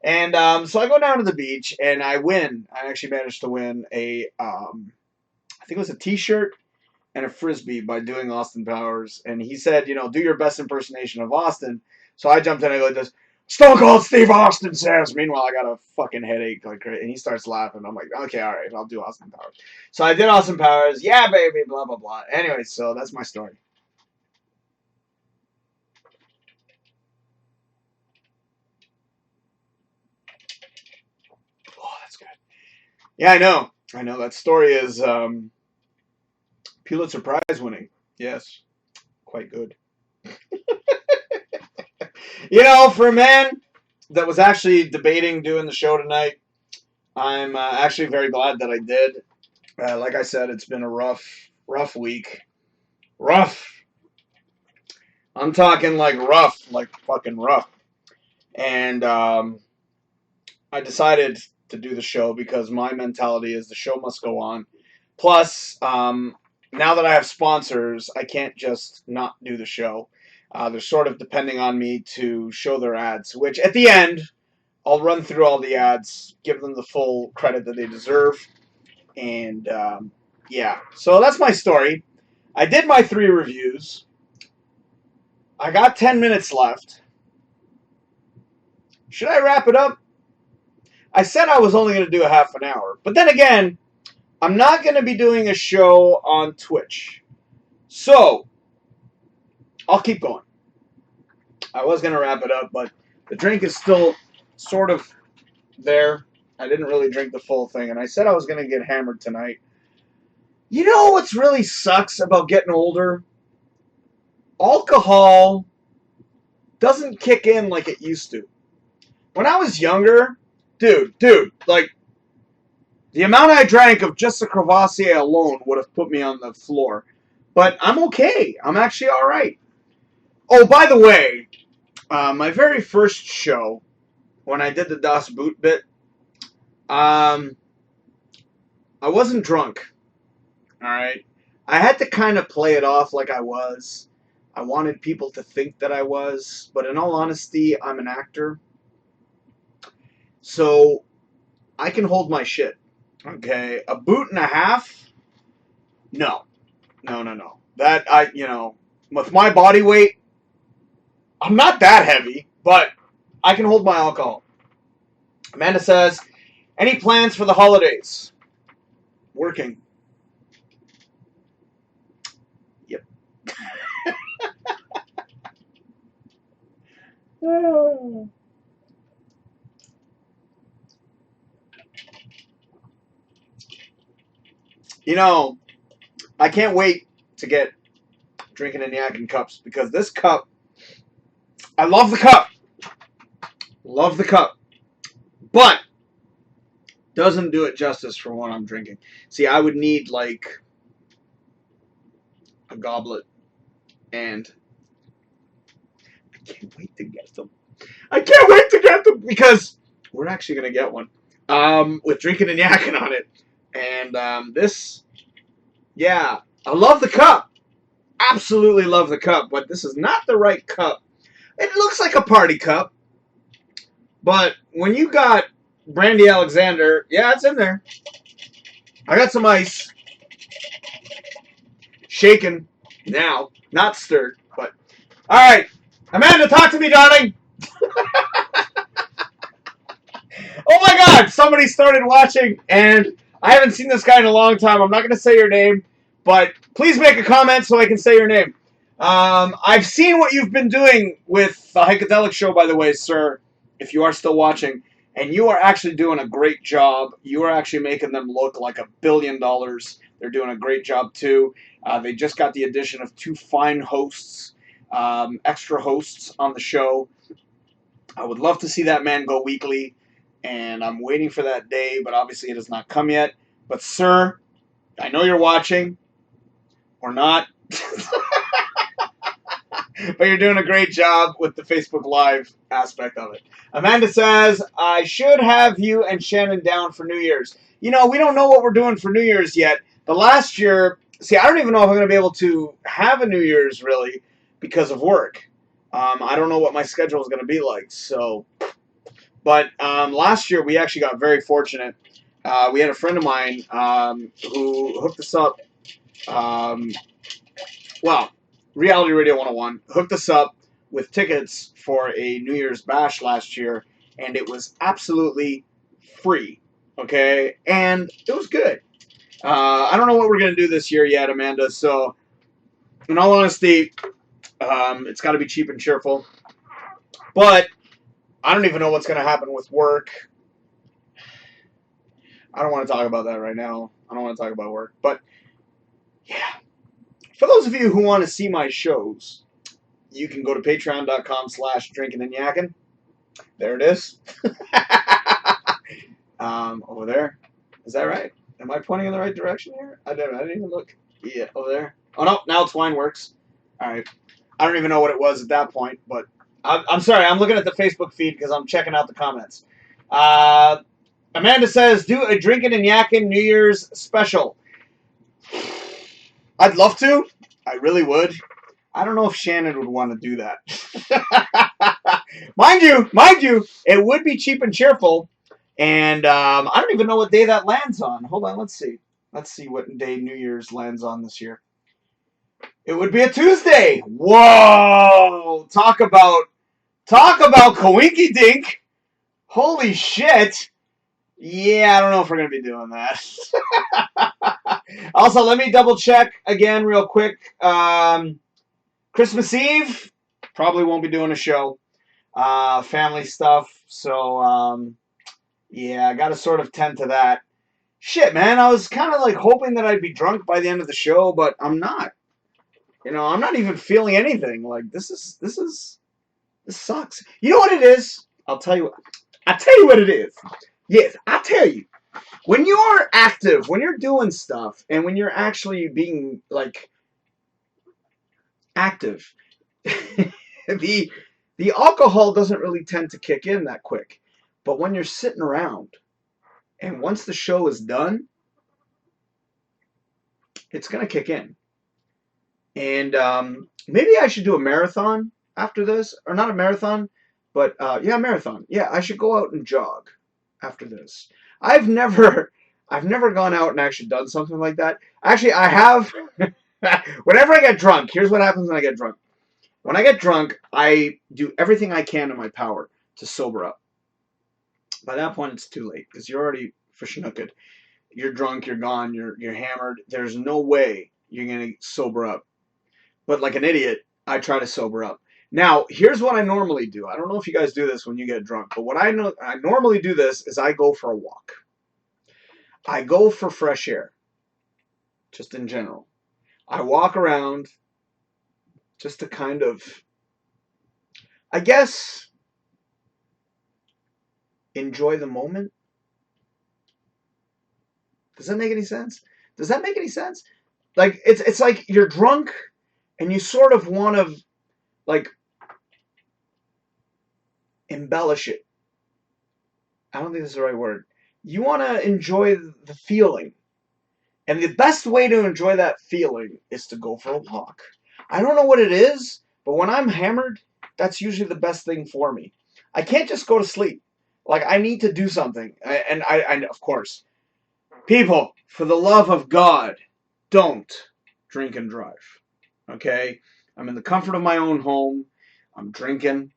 And so I go down to the beach and I win. I actually managed to win I think it was a T-shirt and a Frisbee by doing Austin Powers. And he said, do your best impersonation of Austin. So I jumped in and I go like this. Stone Cold Steve Austin says. Meanwhile, I got a fucking headache, like, and he starts laughing. I'm like, okay, all right, I'll do Austin Powers. So I did Austin Powers. Yeah, baby, blah blah blah. Anyway, so that's my story. Oh, that's good. Yeah, I know. That story is Pulitzer Prize winning. Yes, quite good. For a man that was actually debating doing the show tonight, I'm actually very glad that I did. Like I said, it's been a rough week. Rough. I'm talking like rough, like fucking rough. And I decided to do the show because my mentality is the show must go on. Plus, now that I have sponsors, I can't just not do the show. They're sort of depending on me to show their ads, which at the end, I'll run through all the ads, give them the full credit that they deserve. And yeah, so that's my story. I did my 3 reviews. I got 10 minutes left. Should I wrap it up? I said I was only going to do a half an hour. But then again, I'm not going to be doing a show on Twitch. So, I'll keep going. I was going to wrap it up, but the drink is still sort of there. I didn't really drink the full thing, and I said I was going to get hammered tonight. You know what's really sucks about getting older? Alcohol doesn't kick in like it used to. When I was younger, dude, like, the amount I drank of just the Crevassier alone would have put me on the floor. But I'm okay. I'm actually all right. Oh, by the way, my very first show, when I did the Das Boot bit, I wasn't drunk. All right? I had to kind of play it off like I was. I wanted people to think that I was. But in all honesty, I'm an actor. So I can hold my shit. Okay? A boot and a half? No. That, with my body weight, I'm not that heavy, but I can hold my alcohol. Amanda says, any plans for the holidays? Working. Yep. I can't wait to get Drinkin Yakkin cups because this cup, I love the cup. Love the cup. But doesn't do it justice for what I'm drinking. See, I would need like a goblet, and I can't wait to get them. I can't wait to get them because we're actually gonna get one with Drinkin and Yakkin on it. And this, yeah, I love the cup. Absolutely love the cup, but this is not the right cup. It looks like a party cup, but when you got Brandy Alexander, yeah, it's in there. I got some ice. Shaken now, not stirred, but all right. Amanda, talk to me, darling. Oh my God, somebody started watching, and I haven't seen this guy in a long time. I'm not going to say your name, but please make a comment so I can say your name. I've seen what you've been doing with the Hycadelic Show, by the way, sir, if you are still watching, and you are actually doing a great job. You are actually making them look like $1 billion. They're doing a great job, too. They just got the addition of 2 fine hosts, extra hosts on the show. I would love to see that man go weekly, and I'm waiting for that day, but obviously it has not come yet. But, sir, I know you're watching, or not, but you're doing a great job with the Facebook Live aspect of it. Amanda says, I should have you and Shannon down for New Year's. You know, we don't know what we're doing for New Year's yet. But last year, see, I don't even know if I'm going to be able to have a New Year's, really, because of work. I don't know what my schedule is going to be like. So, but last year, we actually got very fortunate. We had a friend of mine who hooked us up. Well, Reality Radio 101 hooked us up with tickets for a New Year's bash last year, and it was absolutely free, okay? And it was good. I don't know what we're going to do this year yet, Amanda, so in all honesty, it's got to be cheap and cheerful. But I don't even know what's going to happen with work. I don't want to talk about that right now. I don't want to talk about work. But, yeah. For those of you who want to see my shows, you can go to patreon.com/DrinkinNYakkin. There it is. Over there. Is that right? Am I pointing in the right direction here? I didn't even look. Yeah, over there. Oh, no. Now it's Wineworks. All right. I don't even know what it was at that point, but I'm sorry. I'm looking at the Facebook feed because I'm checking out the comments. Amanda says, do a Drinkin and Yakkin New Year's special. I'd love to. I really would. I don't know if Shannon would want to do that. Mind you, it would be cheap and cheerful. And I don't even know what day that lands on. Hold on, let's see. Let's see what day New Year's lands on this year. It would be a Tuesday. Whoa! Talk about coinky dink. Holy shit. Yeah, I don't know if we're going to be doing that. Also, let me double check again real quick. Christmas Eve, probably won't be doing a show. Family stuff. So, yeah, I got to sort of tend to that. Shit, man, I was kind of like hoping that I'd be drunk by the end of the show, but I'm not. You know, I'm not even feeling anything. Like, this sucks. You know what it is? I'll tell you what it is. Yes, I'll tell you. When you're active, when you're doing stuff, and when you're actually being, like, active, the alcohol doesn't really tend to kick in that quick. But when you're sitting around, and once the show is done, it's going to kick in. And maybe I should do a marathon after this. Or not a marathon, but, yeah, a marathon. Yeah, I should go out and jog after this. I've never gone out and actually done something like that. Actually, I have. Whenever I get drunk, here's what happens when I get drunk. When I get drunk, I do everything I can in my power to sober up. By that point, it's too late because you're already fishnooked. You're drunk, you're gone, you're hammered. There's no way you're going to sober up. But like an idiot, I try to sober up. Now, here's what I normally do. I don't know if you guys do this when you get drunk, but what I normally do this is I go for a walk. I go for fresh air, just in general. I walk around just to kind of, I guess, enjoy the moment. Does that make any sense? Does that make any sense? Like it's like you're drunk and you sort of want to like embellish it. I don't think that's the right word. You want to enjoy the feeling. And the best way to enjoy that feeling is to go for a walk. I don't know what it is, but when I'm hammered, that's usually the best thing for me. I can't just go to sleep. Like, I need to do something. And of course, people, for the love of God, don't drink and drive. Okay? I'm in the comfort of my own home. I'm drinking.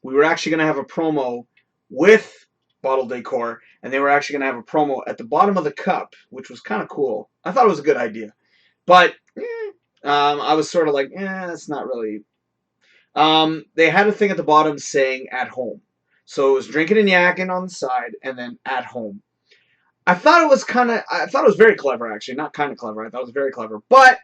We were actually going to have a promo with Bottle Decor, and they were actually going to have a promo at the bottom of the cup, which was kind of cool. I thought it was a good idea. But I was sort of like, it's not really. They had a thing at the bottom saying at home. So it was Drinkin and Yakkin on the side, and then at home. I thought it was very clever, actually. Not kind of clever. I thought it was very clever. But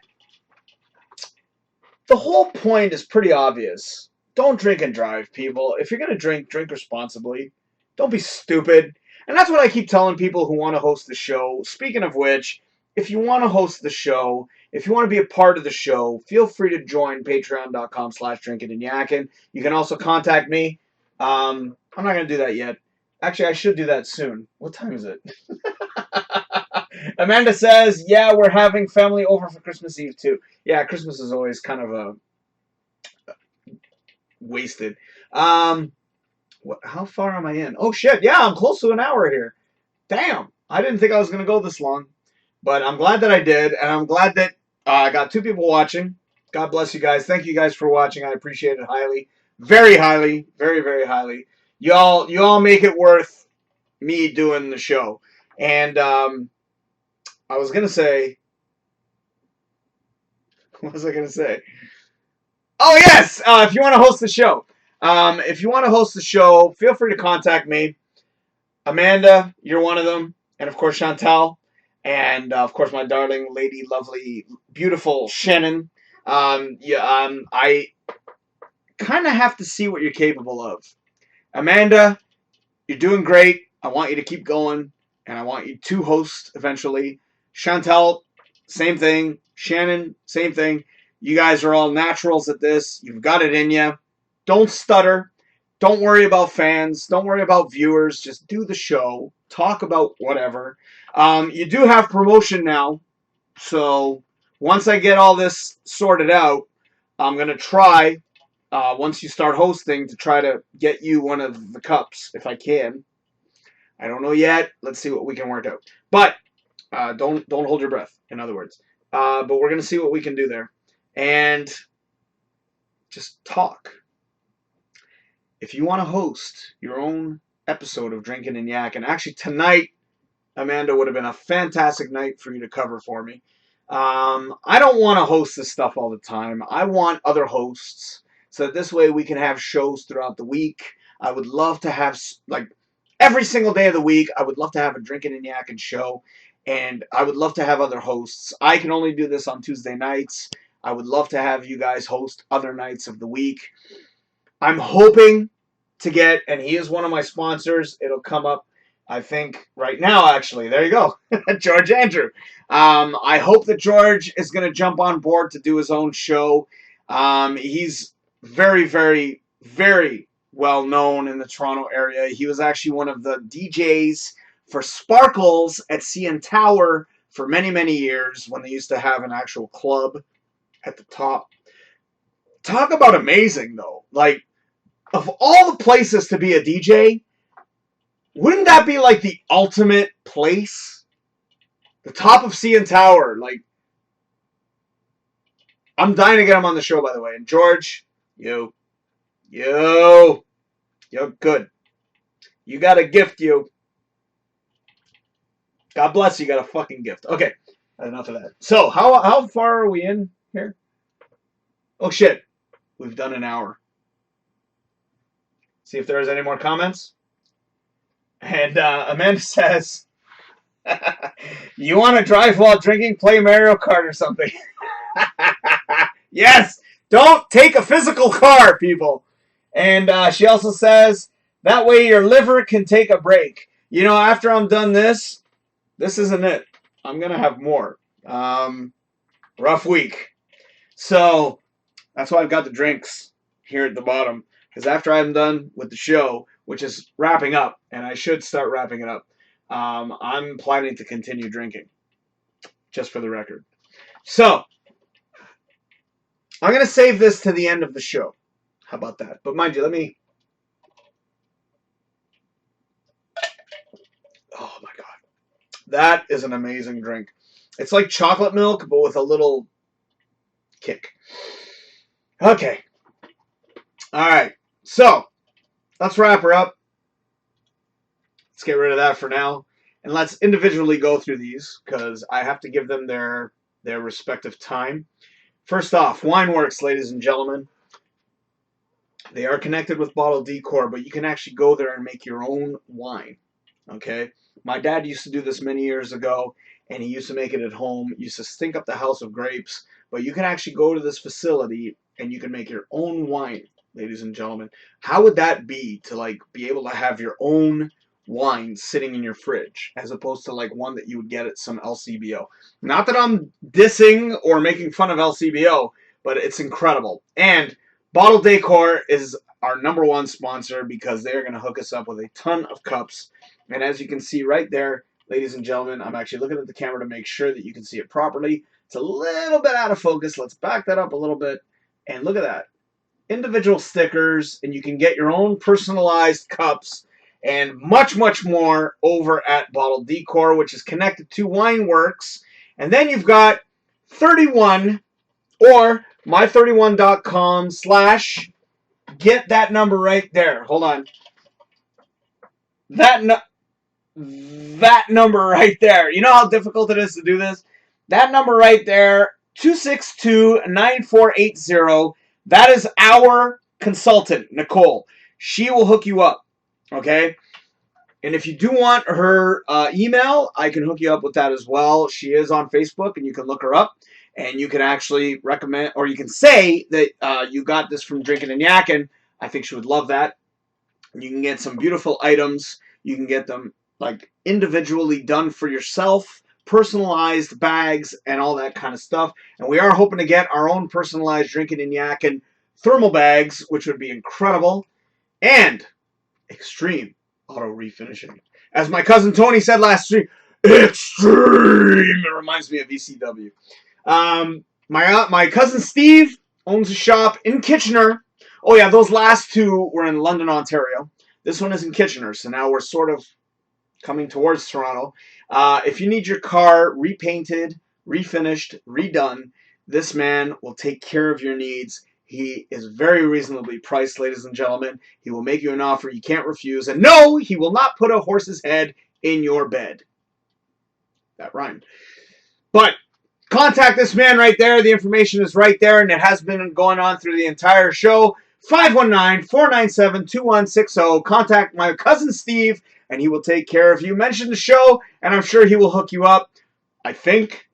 the whole point is pretty obvious. Don't drink and drive, people. If you're going to drink, drink responsibly. Don't be stupid. And that's what I keep telling people who want to host the show. Speaking of which, if you want to host the show, if you want to be a part of the show, feel free to join patreon.com/DrinkinNYakkin. You can also contact me. I'm not going to do that yet. Actually, I should do that soon. What time is it? Amanda says, yeah, we're having family over for Christmas Eve, too. Yeah, Christmas is always kind of wasted. How far am I in? Oh, shit. Yeah, I'm close to an hour here. Damn. I didn't think I was going to go this long. But I'm glad that I did. And I'm glad that I got 2 people watching. God bless you guys. Thank you guys for watching. I appreciate it highly. Very highly. Very, very highly. You all make it worth me doing the show. And I was going to say... What was I going to say? Oh, yes! If you want to host the show. If you want to host the show, feel free to contact me. Amanda, you're one of them. And, of course, Chantal. And, of course, my darling, lady, lovely, beautiful Shannon. I kind of have to see what you're capable of. Amanda, you're doing great. I want you to keep going. And I want you to host eventually. Chantal, same thing. Shannon, same thing. You guys are all naturals at this. You've got it in you. Don't stutter. Don't worry about fans. Don't worry about viewers. Just do the show. Talk about whatever. You do have promotion now. So once I get all this sorted out, I'm going to try, once you start hosting, to try to get you one of the cups if I can. I don't know yet. Let's see what we can work out. But don't hold your breath, in other words. But we're going to see what we can do there. And just talk. If you want to host your own episode of Drinkin and Yakkin, actually tonight, Amanda, would have been a fantastic night for you to cover for me. I don't want to host this stuff all the time. I want other hosts so that this way we can have shows throughout the week. I would love to have, like, every single day of the week, I would love to have a Drinkin and Yakkin show, and I would love to have other hosts. I can only do this on Tuesday nights. I would love to have you guys host other nights of the week. I'm hoping to get, and he is one of my sponsors. It'll come up, I think, right now, actually. There you go. George Andrew. I hope that George is going to jump on board to do his own show. He's very, very, very well known in the Toronto area. He was actually one of the DJs for Sparkles at CN Tower for many, many years when they used to have an actual club at the top. Talk about amazing, though. Like, of all the places to be a DJ, wouldn't that be like the ultimate place? The top of CN Tower. Like, I'm dying to get him on the show, by the way. And George, you're good. You got a gift, you. God bless you, got a fucking gift. Okay, enough of that. So, how far are we in here? Oh, shit. We've done an hour. See if there's any more comments. And Amanda says, you want to drive while drinking? Play Mario Kart or something. Yes! Don't take a physical car, people. And she also says That way your liver can take a break. You know, after I'm done this isn't it. I'm going to have more. Rough week. So that's why I've got the drinks here at the bottom. Because after I'm done with the show, which is wrapping up, and I should start wrapping it up, I'm planning to continue drinking. Just for the record. So, I'm going to save this to the end of the show. How about that? But mind you, let me... Oh my God. That is an amazing drink. It's like chocolate milk, but with a little kick. Okay. All right. So, let's wrap her up. Let's get rid of that for now. And let's individually go through these, because I have to give them their respective time. First off, Wineworks, ladies and gentlemen. They are connected with Bottle Decor, but you can actually go there and make your own wine. Okay? My dad used to do this many years ago, and he used to make it at home. He used to stink up the house of grapes, but you can actually go to this facility and you can make your own wine, ladies and gentlemen. How would that be to like be able to have your own wine sitting in your fridge as opposed to like one that you would get at some LCBO? Not that I'm dissing or making fun of LCBO, but it's incredible. And Bottle Decor is our #1 sponsor because they're going to hook us up with a ton of cups. And as you can see right there, ladies and gentlemen, I'm actually looking at the camera to make sure that you can see it properly. It's a little bit out of focus. Let's back that up a little bit. And look at that. Individual stickers, and you can get your own personalized cups and much, much more over at Bottle Decor, which is connected to Wineworks. And then you've got 31 or my31.com/ get that number right there. Hold on. That number right there. You know how difficult it is to do this? That number right there, 262-9480. That is our consultant, Nicole. She will hook you up, okay? And if you do want her email, I can hook you up with that as well. She is on Facebook, and you can look her up. And you can actually recommend, or you can say that you got this from Drinkin Yakkin. I think she would love that. You can get some beautiful items. You can get them like individually done for yourself, personalized bags, and all that kind of stuff. And we are hoping to get our own personalized Drinkin Yakkin thermal bags, which would be incredible. And extreme auto refinishing. As my cousin Tony said last stream, extreme. It reminds me of VCW. My cousin Steve owns a shop in Kitchener. Oh yeah, those last two were in London, Ontario. This one is in Kitchener, so now we're sort of coming towards Toronto. If you need your car repainted, refinished, redone, this man will take care of your needs. He is very reasonably priced, ladies and gentlemen. He will make you an offer you can't refuse. And no, he will not put a horse's head in your bed. That rhymed. But contact this man right there. The information is right there, and it has been going on through the entire show. 519-497-2160. Contact my cousin Steve, and he will take care of you. Mention the show, and I'm sure he will hook you up. I think.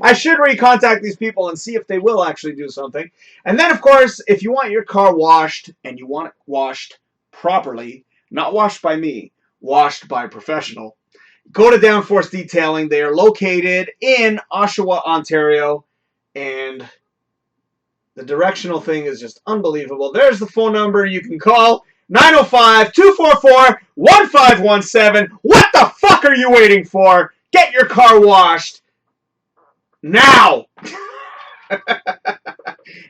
I should recontact these people and see if they will actually do something. And then, of course, if you want your car washed, and you want it washed properly, not washed by me, washed by a professional, go to Downforce Detailing. They are located in Oshawa, Ontario, and the directional thing is just unbelievable. There's the phone number you can call, 905-244-1517. What the fuck are you waiting for? Get your car washed now.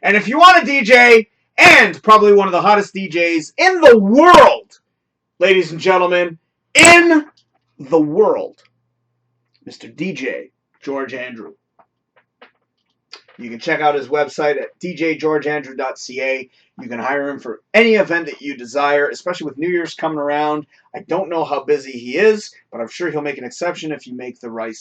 And if you want a DJ, and probably one of the hottest DJs in the world, ladies and gentlemen, in the world, Mr. DJ George Andrew. You can check out his website at djgeorgeandrew.ca. You can hire him for any event that you desire, especially with New Year's coming around. I don't know how busy he is, but I'm sure he'll make an exception if you make the right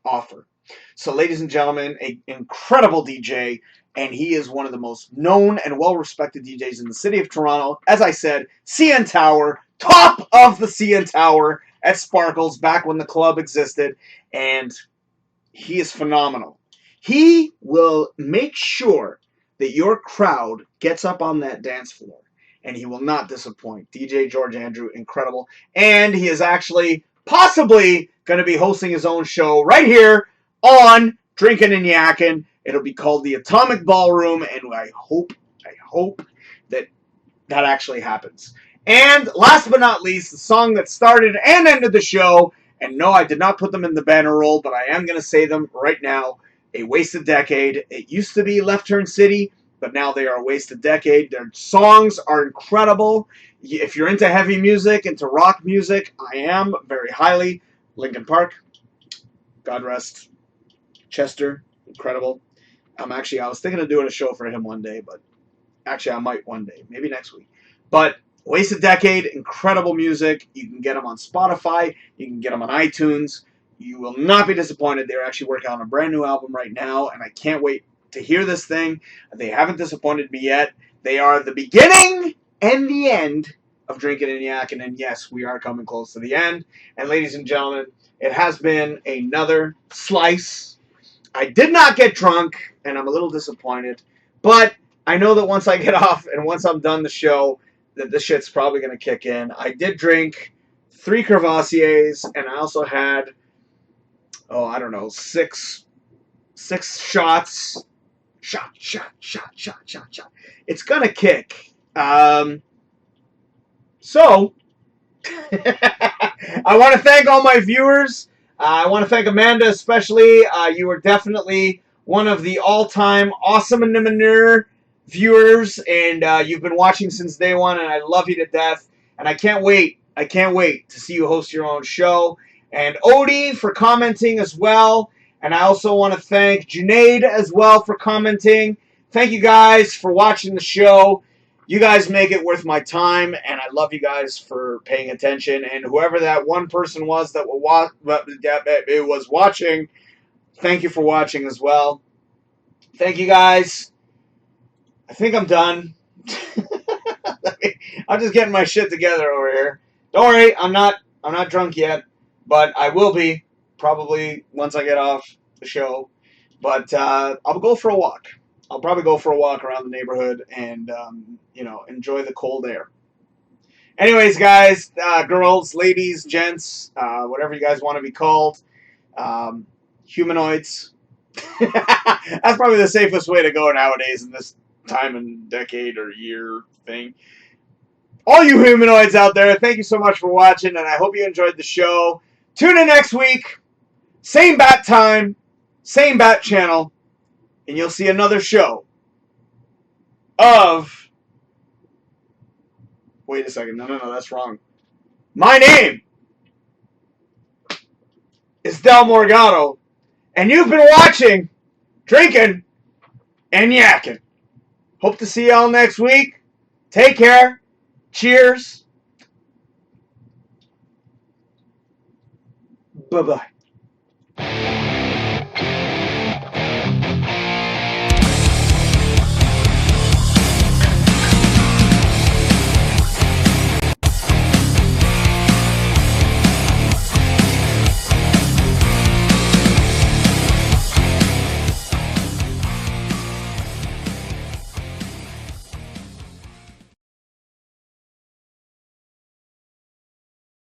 offer. So, ladies and gentlemen, an incredible DJ, and he is one of the most known and well-respected DJs in the city of Toronto. As I said, CN Tower, top of the CN Tower at Sparkles back when the club existed, and he is phenomenal. He will make sure that your crowd gets up on that dance floor, and he will not disappoint. DJ George Andrew, incredible. And he is actually possibly going to be hosting his own show right here on Drinkin and Yakkin. It'll be called the Atomic Ballroom, and I hope that that actually happens. And last but not least, the song that started and ended the show, and no, I did not put them in the banner roll, but I am going to say them right now. A Wasted Decade. It used to be Left Turn City, but now they are a Wasted Decade. Their songs are incredible. If you're into heavy music, into rock music, I am very highly. Linkin Park, God rest Chester, incredible. I was thinking of doing a show for him one day, but actually I might one day, maybe next week. But Wasted Decade, incredible music. You can get them on Spotify. You can get them on iTunes. You will not be disappointed. They're actually working on a brand new album right now, and I can't wait to hear this thing. They haven't disappointed me yet. They are the beginning and the end of Drinkin and Yakkin, and yes, we are coming close to the end. And ladies and gentlemen, it has been another slice. I did not get drunk, and I'm a little disappointed, but I know that once I get off and once I'm done the show, that this shit's probably going to kick in. I did drink 3 Crevassiers, and I also had, I don't know, 6 shots. Shot. It's going to kick. So, I want to thank all my viewers. I want to thank Amanda especially. You were definitely one of the all-time awesome viewers, and you've been watching since day one, and I love you to death. And I can't wait to see you host your own show. And Odie for commenting as well. And I also want to thank Junaid as well for commenting. Thank you guys for watching the show. You guys make it worth my time, and I love you guys for paying attention. And whoever that one person was that was watching, thank you for watching as well. Thank you guys. I think I'm done. I'm just getting my shit together over here. Don't worry, I'm not drunk yet, but I will be probably once I get off the show. But I'll go for a walk. I'll probably go for a walk around the neighborhood and enjoy the cold air. Anyways, guys, girls, ladies, gents, whatever you guys want to be called, humanoids. That's probably the safest way to go nowadays in this time and decade or year thing. All you humanoids out there, thank you so much for watching, and I hope you enjoyed the show. Tune in next week. Same bat time, same bat channel, and you'll see another show of... Wait a second. No, that's wrong. My name is Del Morgado, and you've been watching Drinkin and Yakkin. Hope to see y'all next week. Take care. Cheers. Bye-bye.